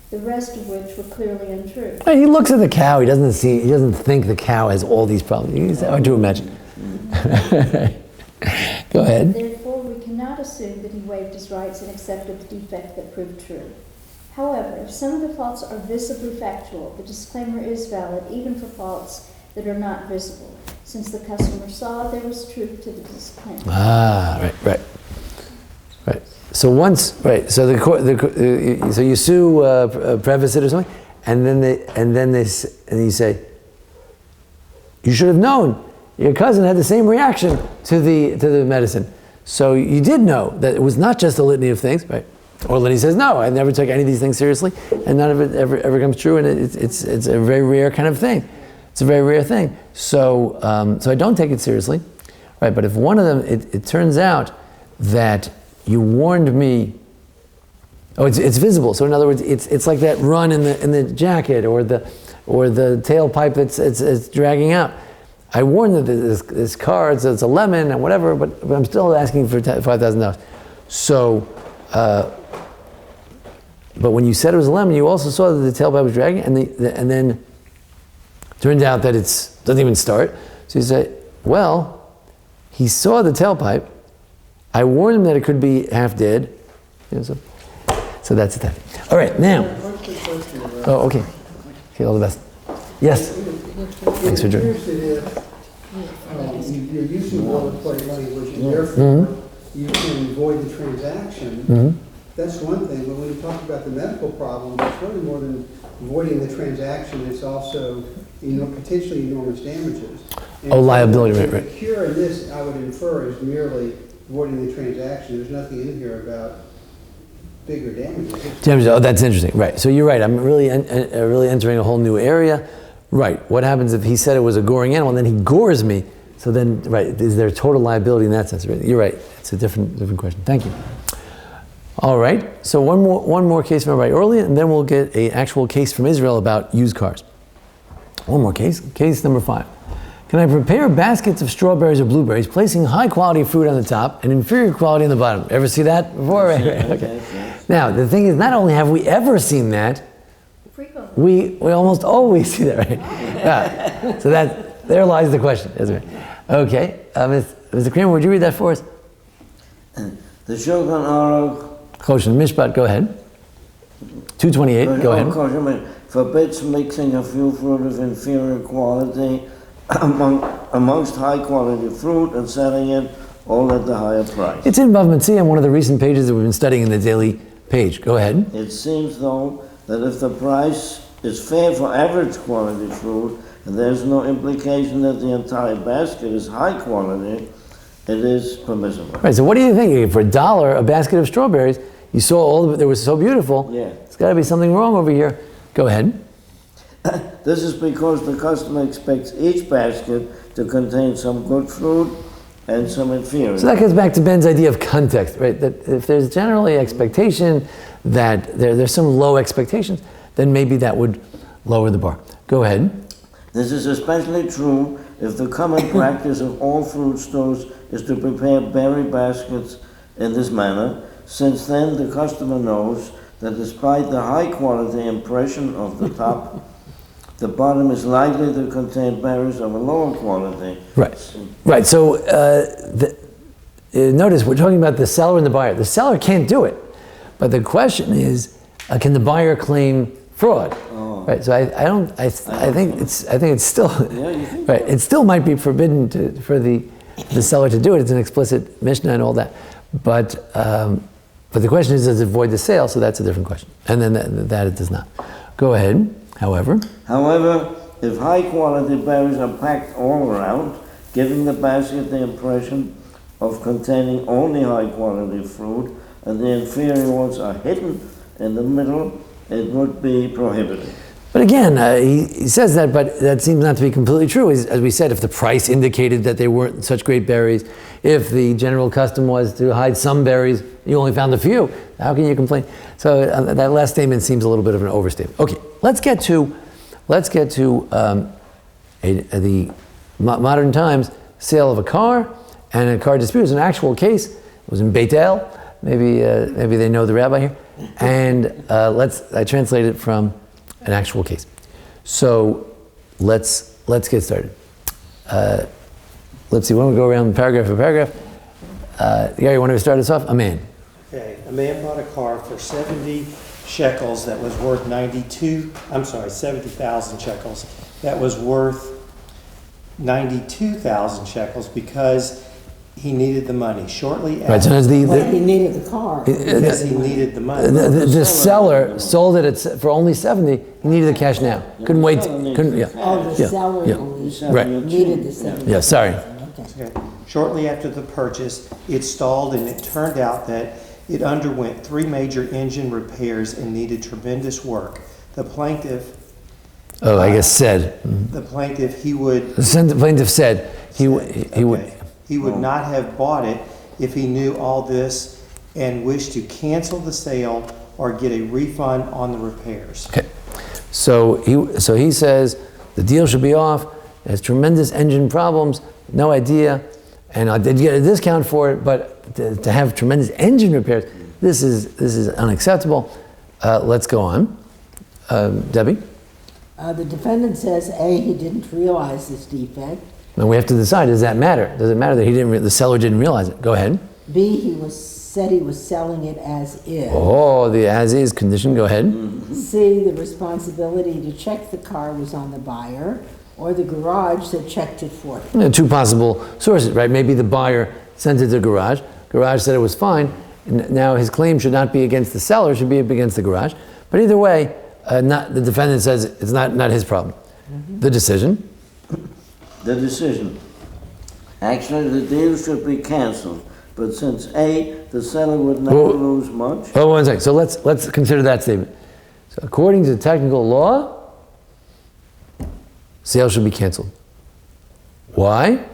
the rest of which were clearly untrue. He looks at the cow. He doesn't think the cow has all these problems. It's hard to imagine. Go ahead. Therefore, we cannot assume that he waived his rights and accepted the defect that proved true. However, if some of the faults are visibly factual, the disclaimer is valid even for faults that are not visible, since the customer saw there was truth to the disclaimer. Right. So so you sue Prevacid or something, and you say, you should have known. Your cousin had the same reaction to the medicine. So you did know that it was not just a litany of things, right? Or Lenny says, no, I never took any of these things seriously, and none of it ever comes true, and it's a very rare kind of thing. It's a very rare thing. So so I don't take it seriously, right? But if one of them, it turns out that you warned me. Oh, it's visible. So in other words, it's like that run in the jacket or the tailpipe that's dragging out. I warned that this car it's a lemon and whatever, but I'm still asking for $5,000. So, but when you said it was a lemon, you also saw that the tailpipe was dragging, and then turned out that it doesn't even start. So you say, well, he saw the tailpipe. I warned him that it could be half dead. So that's that. All right, now. Oh, okay. Okay, all the best. Yes. Thanks for joining. You're using boilerplate language, and therefore you can avoid the transaction. That's one thing, but when you talk about the medical problem, it's really more than avoiding the transaction. It's also, potentially enormous damages. And liability, right. The cure in this, I would infer, is merely avoiding the transaction. There's nothing in here about bigger damages. Oh, that's interesting. Right. So you're right. I'm really entering a whole new area. Right. What happens if he said it was a goring animal and then he gores me? So then, right, is there total liability in that sense? You're right. It's a different question. Thank you. All right. So one more case from Rabbi Orly, and then we'll get an actual case from Israel about used cars. One more case. Case number 5. Can I prepare baskets of strawberries or blueberries, placing high quality fruit on the top and inferior quality on the bottom? Ever see that before? Right. Okay. Yes. Now, the thing is, not only have we ever seen that, we almost always see that, right? Yeah. So there lies the question, isn't it? Okay. Mr. Kramer, would you read that for us? The Shulchan Aruch Choshen Mishpat, go ahead. 228, go ahead. Forbids mixing a few fruit of inferior quality amongst high quality fruit and selling it all at the higher price. It's in Bav Metzia on one of the recent pages that we've been studying in the daily page. Go ahead. It seems, though, that if the price is fair for average quality fruit, and there's no implication that the entire basket is high quality, it is permissible. Right, so what do you think? For $1, a basket of strawberries, you saw all of it, they were so beautiful. Yeah. There's got to be something wrong over here. Go ahead. This is because the customer expects each basket to contain some good fruit and some inferior. So that gets back to Ben's idea of context, right? That if there's generally expectation that there's some low expectations, then maybe that would lower the bar. Go ahead. This is especially true if the common practice of all fruit stores is to prepare berry baskets in this manner, since then the customer knows that despite the high quality impression of the top, the bottom is likely to contain berries of a lower quality. Right. Right. So notice we're talking about the seller and the buyer. The seller can't do it, but the question is, can the buyer claim fraud? Oh. Right. So I think it's still right. It still might be forbidden for the seller to do it. It's an explicit Mishnah and all that, but the question is, does it void the sale? So that's a different question. And then that it does not. Go ahead. However, if high quality berries are packed all around, giving the basket the impression of containing only high quality fruit, and the inferior ones are hidden in the middle, it would be prohibited. But again, he says that, but that seems not to be completely true. As we said, if the price indicated that they weren't such great berries, if the general custom was to hide some berries, you only found a few, how can you complain? So that last statement seems a little bit of an overstatement. Okay, let's get to the modern times sale of a car and a car dispute. It was an actual case. It was in Beit El. Maybe they know the rabbi here. And I translate it from an actual case. So let's get started. Let's see. Why don't we go around paragraph for paragraph? Gary, you want to start us off? A man. Okay. A man bought a car for 70 shekels that was worth 70,000 shekels. That was worth 92,000 shekels because he needed the money. Shortly after, Right, so He needed the car. because he needed the money. the seller sold it for only 70. He needed the cash now. Couldn't wait. Couldn't. Yeah. Oh, the Yeah, seller yeah. only Right. needed the 70. Yeah. Sorry. Okay. Okay. Shortly after the purchase, it stalled, and it turned out that it underwent 3 major engine repairs and needed tremendous work. The plaintiff, Oh, I guess said. the plaintiff, he would The plaintiff said he would. he would not have bought it if he knew all this and wished to cancel the sale or get a refund on the repairs. Okay. So he says the deal should be off. It has tremendous engine problems. No idea. And I did get a discount for it, but to have tremendous engine repairs, this is unacceptable. Let's go on. Debbie? The defendant says, A, he didn't realize this defect. And we have to decide, does that matter? Does it matter that the seller didn't realize it? Go ahead. B, said he was selling it as is. Oh, the as-is condition, go ahead. C, the responsibility to check the car was on the buyer, or the garage that checked it for him. 2 possible sources, right? Maybe the buyer sent it to the garage. Garage said it was fine. Now his claim should not be against the seller, it should be against the garage. But either way, the defendant says it's not his problem. The decision. The decision. Actually, the deal should be canceled. But since A, the seller would never lose much. Oh, 1 second. So let's consider that statement. So according to technical law, sale should be canceled. Why?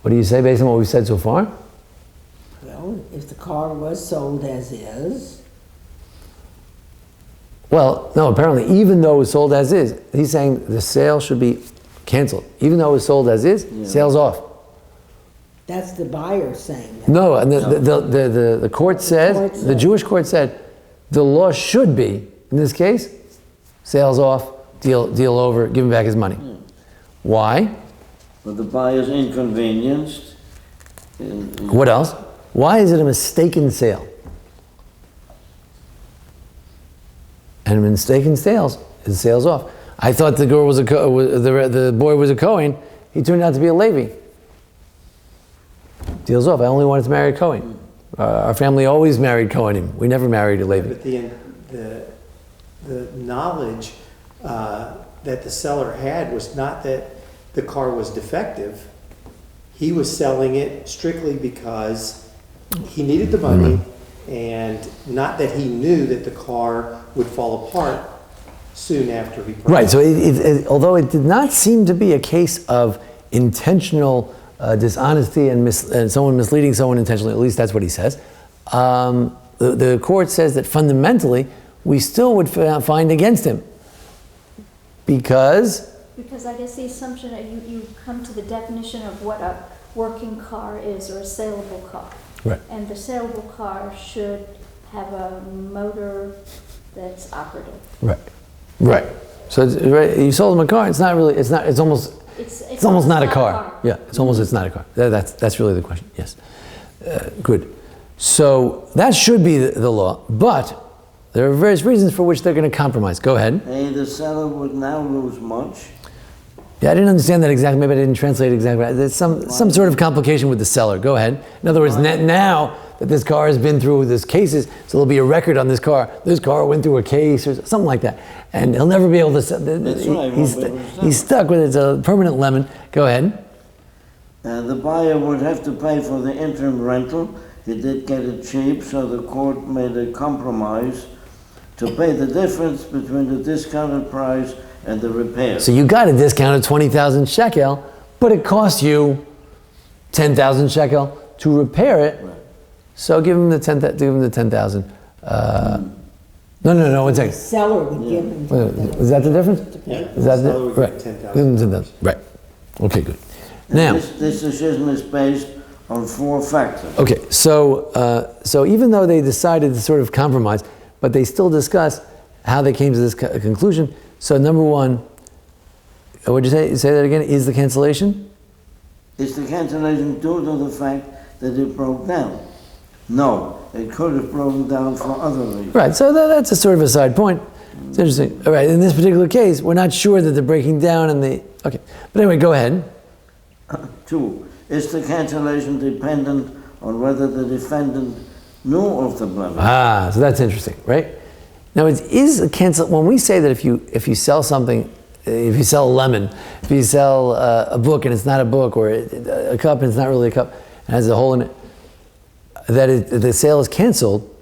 What do you say based on what we've said so far? Well, if the car was sold as is. Well, no, apparently, even though it was sold as is, he's saying the sale should be canceled. Even though it was sold as is, sale's off. That's the buyer saying that. No, and the court said, the Jewish court said, the law should be, in this case, sales off, deal over, give him back his money. Why? But the buyer's inconvenienced. What else? Why is it a mistaken sale? And a mistaken sales is sales off. I thought the girl was the boy was a Cohen. He turned out to be a Levi. Deals off. I only wanted to marry a Cohen. Our family always married Cohenim. We never married a Levi. But the knowledge that the seller had was not that the car was defective. He was selling it strictly because he needed the money, and not that he knew that the car would fall apart soon after he purchased. Right. So although it did not seem to be a case of intentional dishonesty and someone misleading someone intentionally, at least that's what he says, the court says that fundamentally we still would find against him. Because I guess the assumption that you come to the definition of what a working car is, or a saleable car. Right. And the saleable car should have a motor that's operative. Right. So you sold him a car. It's almost not a car. Yeah, it's not a car. That's really the question. Yes. Good. So that should be the law, but there are various reasons for which they're going to compromise. Go ahead. A, the seller would now lose much. Yeah, I didn't understand that exactly. Maybe I didn't translate it exactly right. There's some sort of complication with the seller. Go ahead. In other words, now that this car has been through this cases, so there'll be a record on this car. This car went through a case or something like that, and he'll never be able to sell. He's stuck with it. It's a permanent lemon. Go ahead. The buyer would have to pay for the interim rental. He did get it cheap, so the court made a compromise to pay the difference between the discounted price and the repair. So you got a discount of 20,000 shekel, but it cost you 10,000 shekel to repair it. Right. So give him the 10,000. No, 1 second. The seller would give him. Is that the difference? Yeah. Is that The seller would right? get 10,000. Give him 10,000. Right. Okay, good. And Now, this decision is based on 4 factors. okay, so even though they decided to sort of compromise, but they still discuss how they came to this conclusion. So number 1, what did you say? Say that again. Is the cancellation? Is the cancellation due to the fact that it broke down? No, it could have broken down for other reasons. Right. So that's a sort of a side point. It's interesting. All right. In this particular case, we're not sure that they're breaking down, and okay. But anyway, go ahead. 2, is the cancellation dependent on whether the defendant knew of the blemish? So that's interesting, right? Now, is a cancel when we say that if you sell something if you sell a lemon, if you sell a book and it's not a book, or a cup and it's not really a cup, and has a hole in it, the sale is canceled,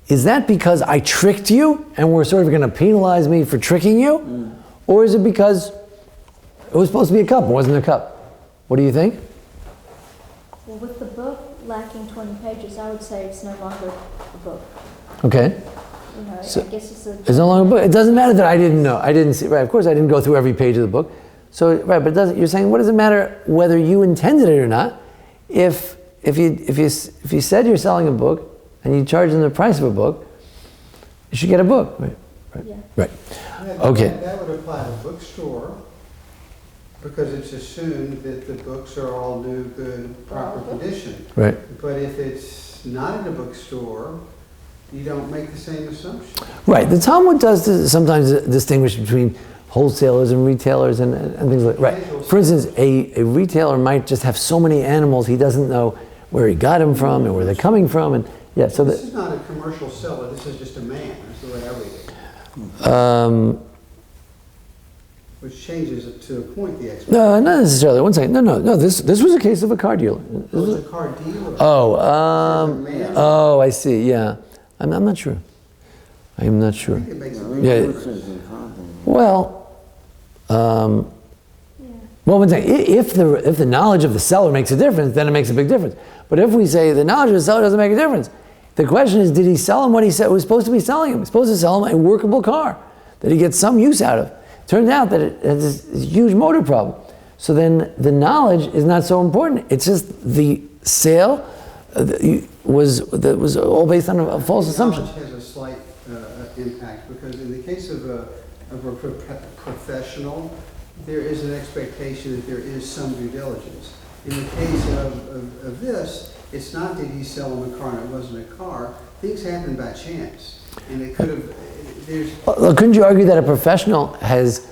is that because I tricked you and we're sort of going to penalize me for tricking you? Or is it because it was supposed to be a cup, it wasn't a cup? What do you think? Well, with the book lacking 20 pages, I would say it's no longer a book. Okay. You know, So- I guess It's no longer a book. It doesn't matter that I didn't know. I didn't see, right, of course I didn't go through every page of the book. So, right, but it doesn't, you're saying, what does it matter whether you intended it or not? If you said you're selling a book and you charge them the price of a book, you should get a book. Right. Yeah. Right. Yeah, Okay. That would apply to bookstore, because it's assumed that the books are all new, good, proper condition. Right. But if it's not in a bookstore, you don't make the same assumption. Right. The Talmud does sometimes distinguish between wholesalers and retailers and things like that. Right. For instance, a retailer might just have so many animals he doesn't know where he got them from and where they're coming from, and yeah. So This is not a commercial seller, this is just a man, that's the way I read it. Which changes it to a point the expectation. No, not necessarily. One second. No. This was a case of a car dealer. It was a car dealer. Oh, I see. Yeah, I'm not sure. I'm not I sure. think it makes a Yeah. Well, well, one thing. If the knowledge of the seller makes a difference, then it makes a big difference. But if we say the knowledge of the seller doesn't make a difference, the question is, did he sell him what he said was supposed to be selling him? He's supposed to sell him a workable car that he gets some use out of. Turns out that it has a huge motor problem. So then the knowledge is not so important. It's just the sale was all based on a false assumption. Knowledge has a slight impact, because in the case of a professional, there is an expectation that there is some due diligence. In the case of this, it's not that he's selling a car and it wasn't a car. Things happen by chance. And it could have, Well, couldn't you argue that a professional has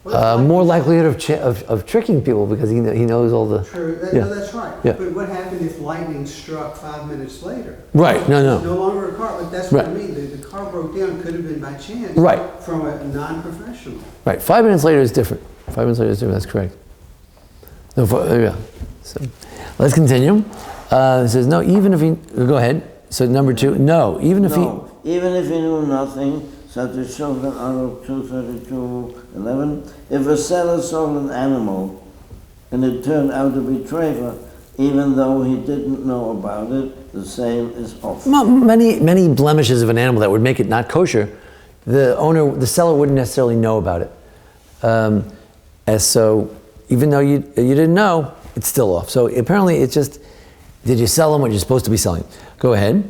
more likelihood of tricking people because he knows all the... True, Yeah. no, that's right. Yeah. But what happened if lightning struck 5 minutes later? Right, It's no. no longer a car, but that's what I Right. mean. The car broke down, could have been by chance. Right. From a non-professional. Right, 5 minutes later is different. 5 minutes later is different, that's correct. No, yeah. So, let's continue. It says, no, even if he... Go ahead. So number 2, no, even if No, even if he knew nothing, such as Shulchan Aruch 232:11, if a seller sold an animal and it turned out to be trefa, even though he didn't know about it, the sale is off. Many blemishes of an animal that would make it not kosher, the seller wouldn't necessarily know about it. So even though you didn't know, it's still off. So apparently it's just, did you sell them what you're supposed to be selling? Go ahead.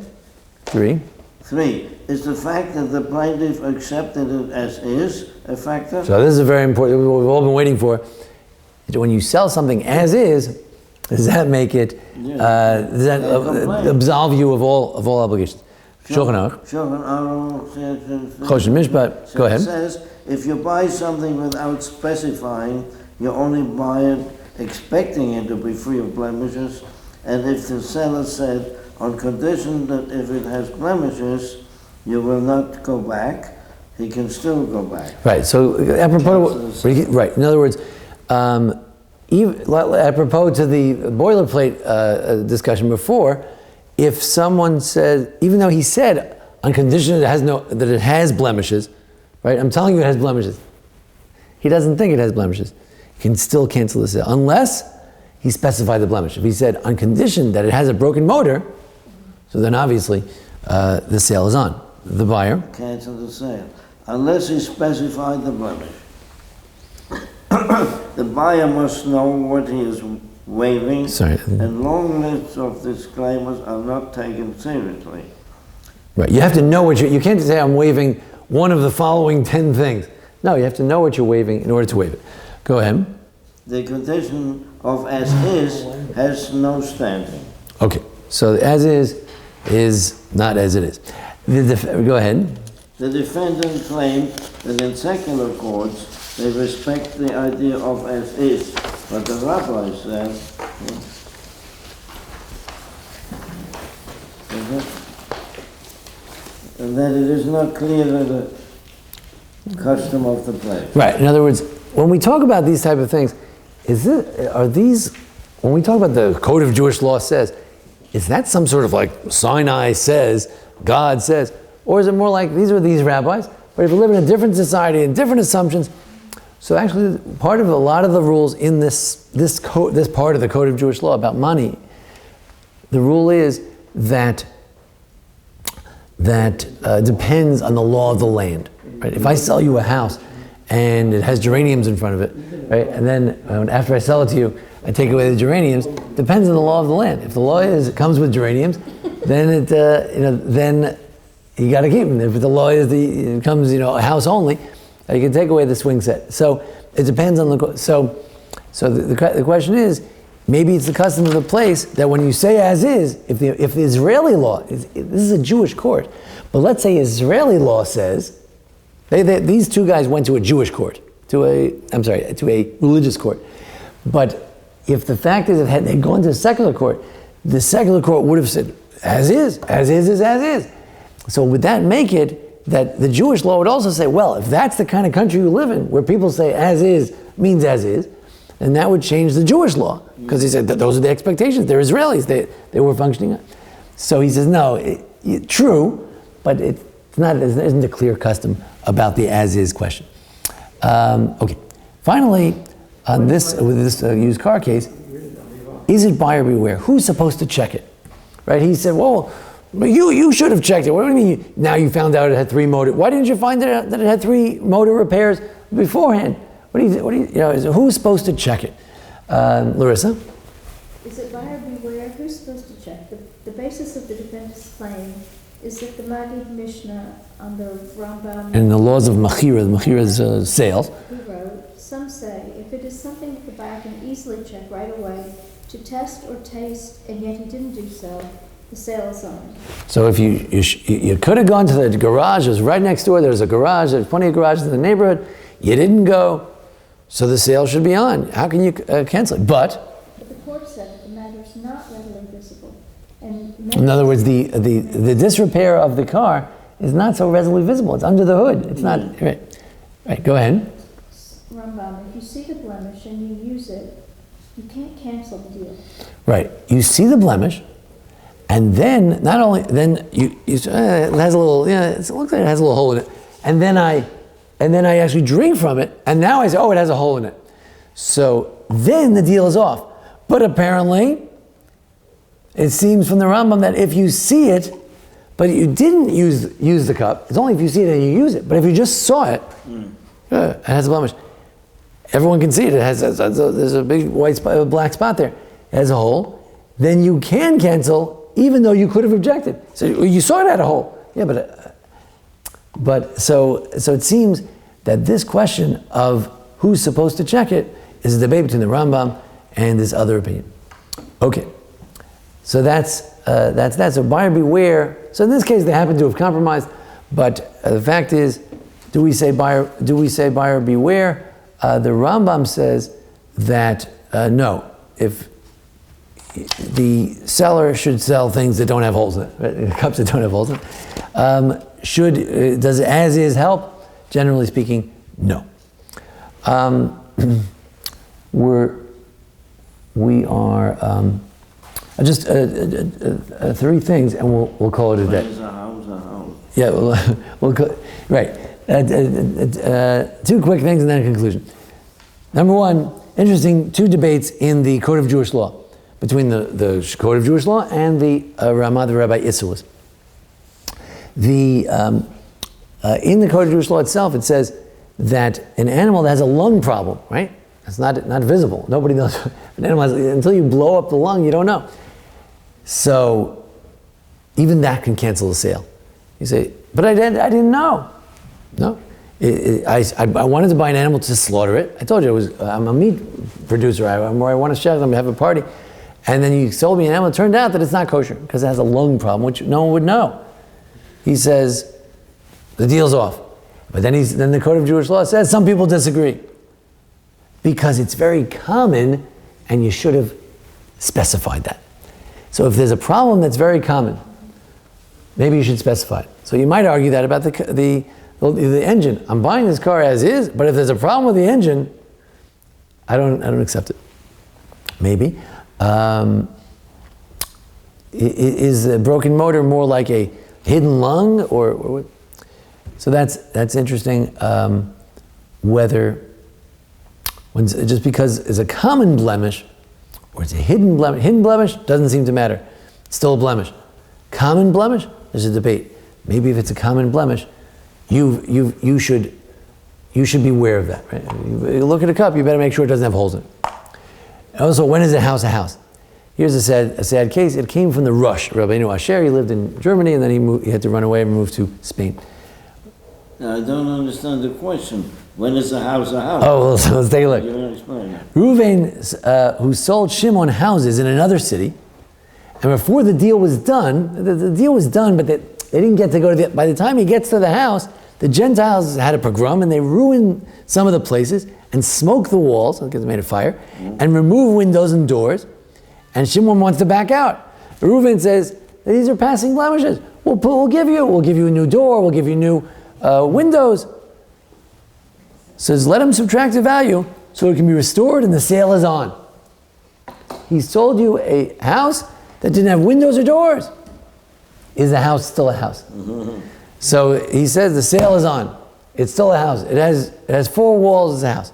3. 3, is the fact that the plaintiff accepted it as is a factor? So this is very important, what we've all been waiting for. When you sell something as is, does that make it, does that absolve you of all obligations? Shulchan Aruch. Shulchan Aruch Choshen Mishpat. Go ahead. It says, if you buy something without specifying, you only buy it expecting it to be free of blemishes, and if the seller said, on condition that if it has blemishes, you will not go back, he can still go back. Right, so apropos, right, in other words, apropos to the boilerplate discussion before, if someone said, even though he said, on condition that it has blemishes, right, I'm telling you it has blemishes, he doesn't think it has blemishes, he can still cancel the sale, unless he specified the blemish. If he said, on condition that it has a broken motor, so then obviously the sale is on. The buyer Cancel the sale, unless he specified the blemish. The buyer must know what he is waiving, and long lists of disclaimers are not taken seriously. Right, you have to know what you can't say I'm waiving one of the following 10 things. No, you have to know what you're waiving in order to waive it. Go ahead. The condition of as is has no standing. Okay, so as is not as it is. Go ahead. The defendant claimed that in secular courts they respect the idea of as is, but the rabbi said, and that it is not clear that the custom of the place. Right, in other words, when we talk about these type of things, when we talk about the Code of Jewish Law says, is that some sort of like Sinai says, God says, or is it more like these are these rabbis, but if you live in a different society and different assumptions? So actually, part of a lot of the rules in this part of the Code of Jewish Law about money, the rule is that depends on the law of the land. Right? If I sell you a house and it has geraniums in front of it, right, and then after I sell it to you, I take away the geraniums. Depends on the law of the land. If the law is it comes with geraniums, then then you got to keep them. If the law is it comes a house only, you can take away the swing set. So it depends on the so the question is, maybe it's the custom of the place that when you say as is, if the Israeli law this is a Jewish court, but let's say Israeli law says these two guys went to a Jewish court, to a religious court, but if the fact is that they'd gone to a secular court, the secular court would have said as is is as is. So would that make it that the Jewish law would also say, well, if that's the kind of country you live in, where people say as is means as is, then that would change the Jewish law, because he said that those are the expectations. They're Israelis. They were functioning. So he says, no, true, but it's not. There isn't a clear custom about the as-is question. Okay. Finally, on this used car case, is it buyer beware? Who's supposed to check it? Right? He said, well, you should have checked it. What do you mean? Now you found out it had 3 motor. Why didn't you find that it had 3 motor repairs beforehand? Who's supposed to check it? Larissa? Is it buyer beware? Who's supposed to check? The basis of the defendant's claim is that the Maggid Mishnah on the Rambam... And the laws of Machira, the Machira is sales. He wrote, some say, if it is something that the buyer can easily check right away, to test or taste, and yet he didn't do so, the sale is on. So if you could have gone to the garage, it was right next door, there's a garage, there's plenty of garages in the neighborhood, you didn't go, so the sale should be on. How can you cancel it? But the court said the matter is not readily visible. And in other words, the disrepair of the car is not so readily visible. It's under the hood. It's not, right, go ahead. Rambam, if you see the blemish and you use it, you can't cancel the deal. Right, you see the blemish, and then not only, then it has a little, it looks like it has a little hole in it, and then I actually drink from it, and now I say, oh, it has a hole in it. So then the deal is off. But apparently, it seems from the Rambam that if you see it, but you didn't use the cup, it's only if you see it and you use it. But if you just saw it, it has a blemish. Everyone can see it. There's a big black spot there. It has a hole. Then you can cancel, even though you could have objected. So you saw it had a hole. Yeah, but so it seems that this question of who's supposed to check it is a debate between the Rambam and this other opinion. Okay, so that's that. So buyer beware. So in this case, they happen to have compromised, but the fact is, do we say buyer beware? The Rambam says that no, if the seller should sell things that don't have holes in it, right? Cups that don't have holes in it. Does as is help? Generally speaking, no. We are just 3 things, and we'll call it a day. Is a house. Yeah, right. 2 quick things and then a conclusion. Number 1, interesting 2 debates in the Code of Jewish Law between the Code of Jewish Law and the Ramah, the Rabbi Isserles. In the Code of Jewish Law itself, it says that an animal that has a lung problem, right? It's not visible. Nobody knows. An animal has, until you blow up the lung, you don't know. So even that can cancel the sale. You say, but I didn't know. No. I wanted to buy an animal to slaughter it. I told you I'm a meat producer. I want to chef them to have a party. And then you sold me an animal. It turned out that it's not kosher because it has a lung problem, which no one would know. He says, the deal's off. But then the Code of Jewish Law says some people disagree because it's very common and you should have specified that. So if there's a problem that's very common, maybe you should specify it. So you might argue that about the engine. I'm buying this car as is, but if there's a problem with the engine, I don't accept it. Maybe. Is a broken motor more like a hidden lung, or what? So that's interesting. Whether just because it's a common blemish or it's a hidden blemish doesn't seem to matter. It's still a blemish. Common blemish, there's a debate. Maybe if it's a common blemish, you should be aware of that. Right? You look at a cup, you better make sure it doesn't have holes in it. Also, when is a house a house? Here's a sad case. It came from the Rush. Rabbi Asher, he lived in Germany, and then he had to run away and move to Spain. Now, I don't understand the question. When is a house a house? Oh, well, so let's take a look. You explain it. Reuven, who sold Shimon houses in another city, and before the deal was done, the deal was done, but they didn't get to go to by the time he gets to the house, the Gentiles had a pogrom, and they ruined some of the places, and smoked the walls, because they made a fire, and removed windows and doors, and Shimon wants to back out. Reuven says, these are passing blemishes. We'll give you a new door, we'll give you new windows. Says, let him subtract the value so it can be restored and the sale is on. He sold you a house that didn't have windows or doors. Is the house still a house? Mm-hmm. So he says the sale is on. It's still a house. It has 4 walls as a house.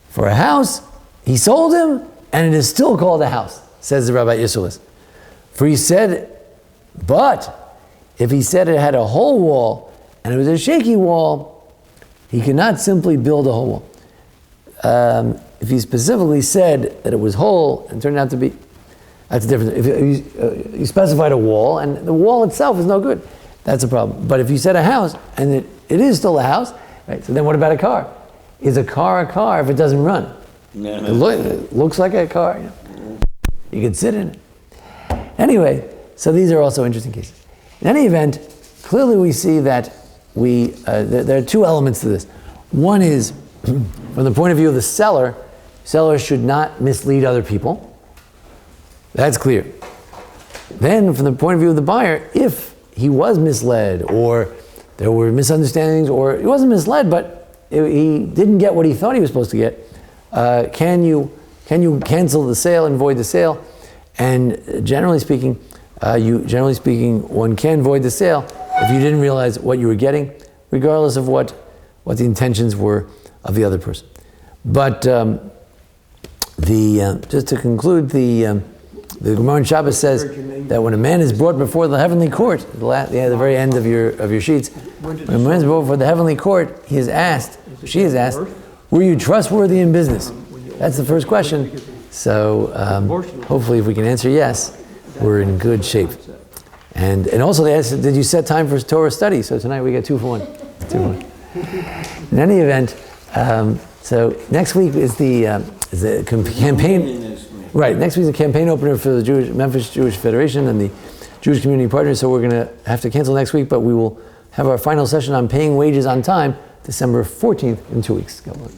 For a house, he sold him, and it is still called a house, says the Rabbi Yisraelis. For he said, but if he said it had a whole wall and it was a shaky wall, he cannot simply build a whole wall. If he specifically said that it was whole and turned out to be, that's different. If you specified a wall and the wall itself is no good, that's a problem. But if you said a house and it is still a house, right? So then what about a car? Is a car if it doesn't run? Yeah. It looks like a car. You can sit in it. Anyway, so these are also interesting cases. In any event, clearly we see that there are 2 elements to this. One is, from the point of view of the seller should not mislead other people. That's clear. Then, from the point of view of the buyer, if he was misled, or there were misunderstandings, or he wasn't misled, but he didn't get what he thought he was supposed to get, can you cancel the sale and void the sale? And generally speaking, one can void the sale if you didn't realize what you were getting, regardless of what the intentions were of the other person. But just to conclude, the Gemara in Shabbos says that when a man is brought before the heavenly court, the very end of your sheets, when a man is brought before the heavenly court, she is asked, were you trustworthy in business? That's the first question. So hopefully if we can answer yes, we're in good shape. And also they asked, did you set time for Torah study? So tonight we get 2 for 1. 2 for 1. In any event, so next week is the campaign. Right, next week is a campaign opener for the Memphis Jewish Federation and the Jewish Community Partners. So we're going to have to cancel next week, but we will have our final session on paying wages on time, December 14th in 2 weeks. God bless.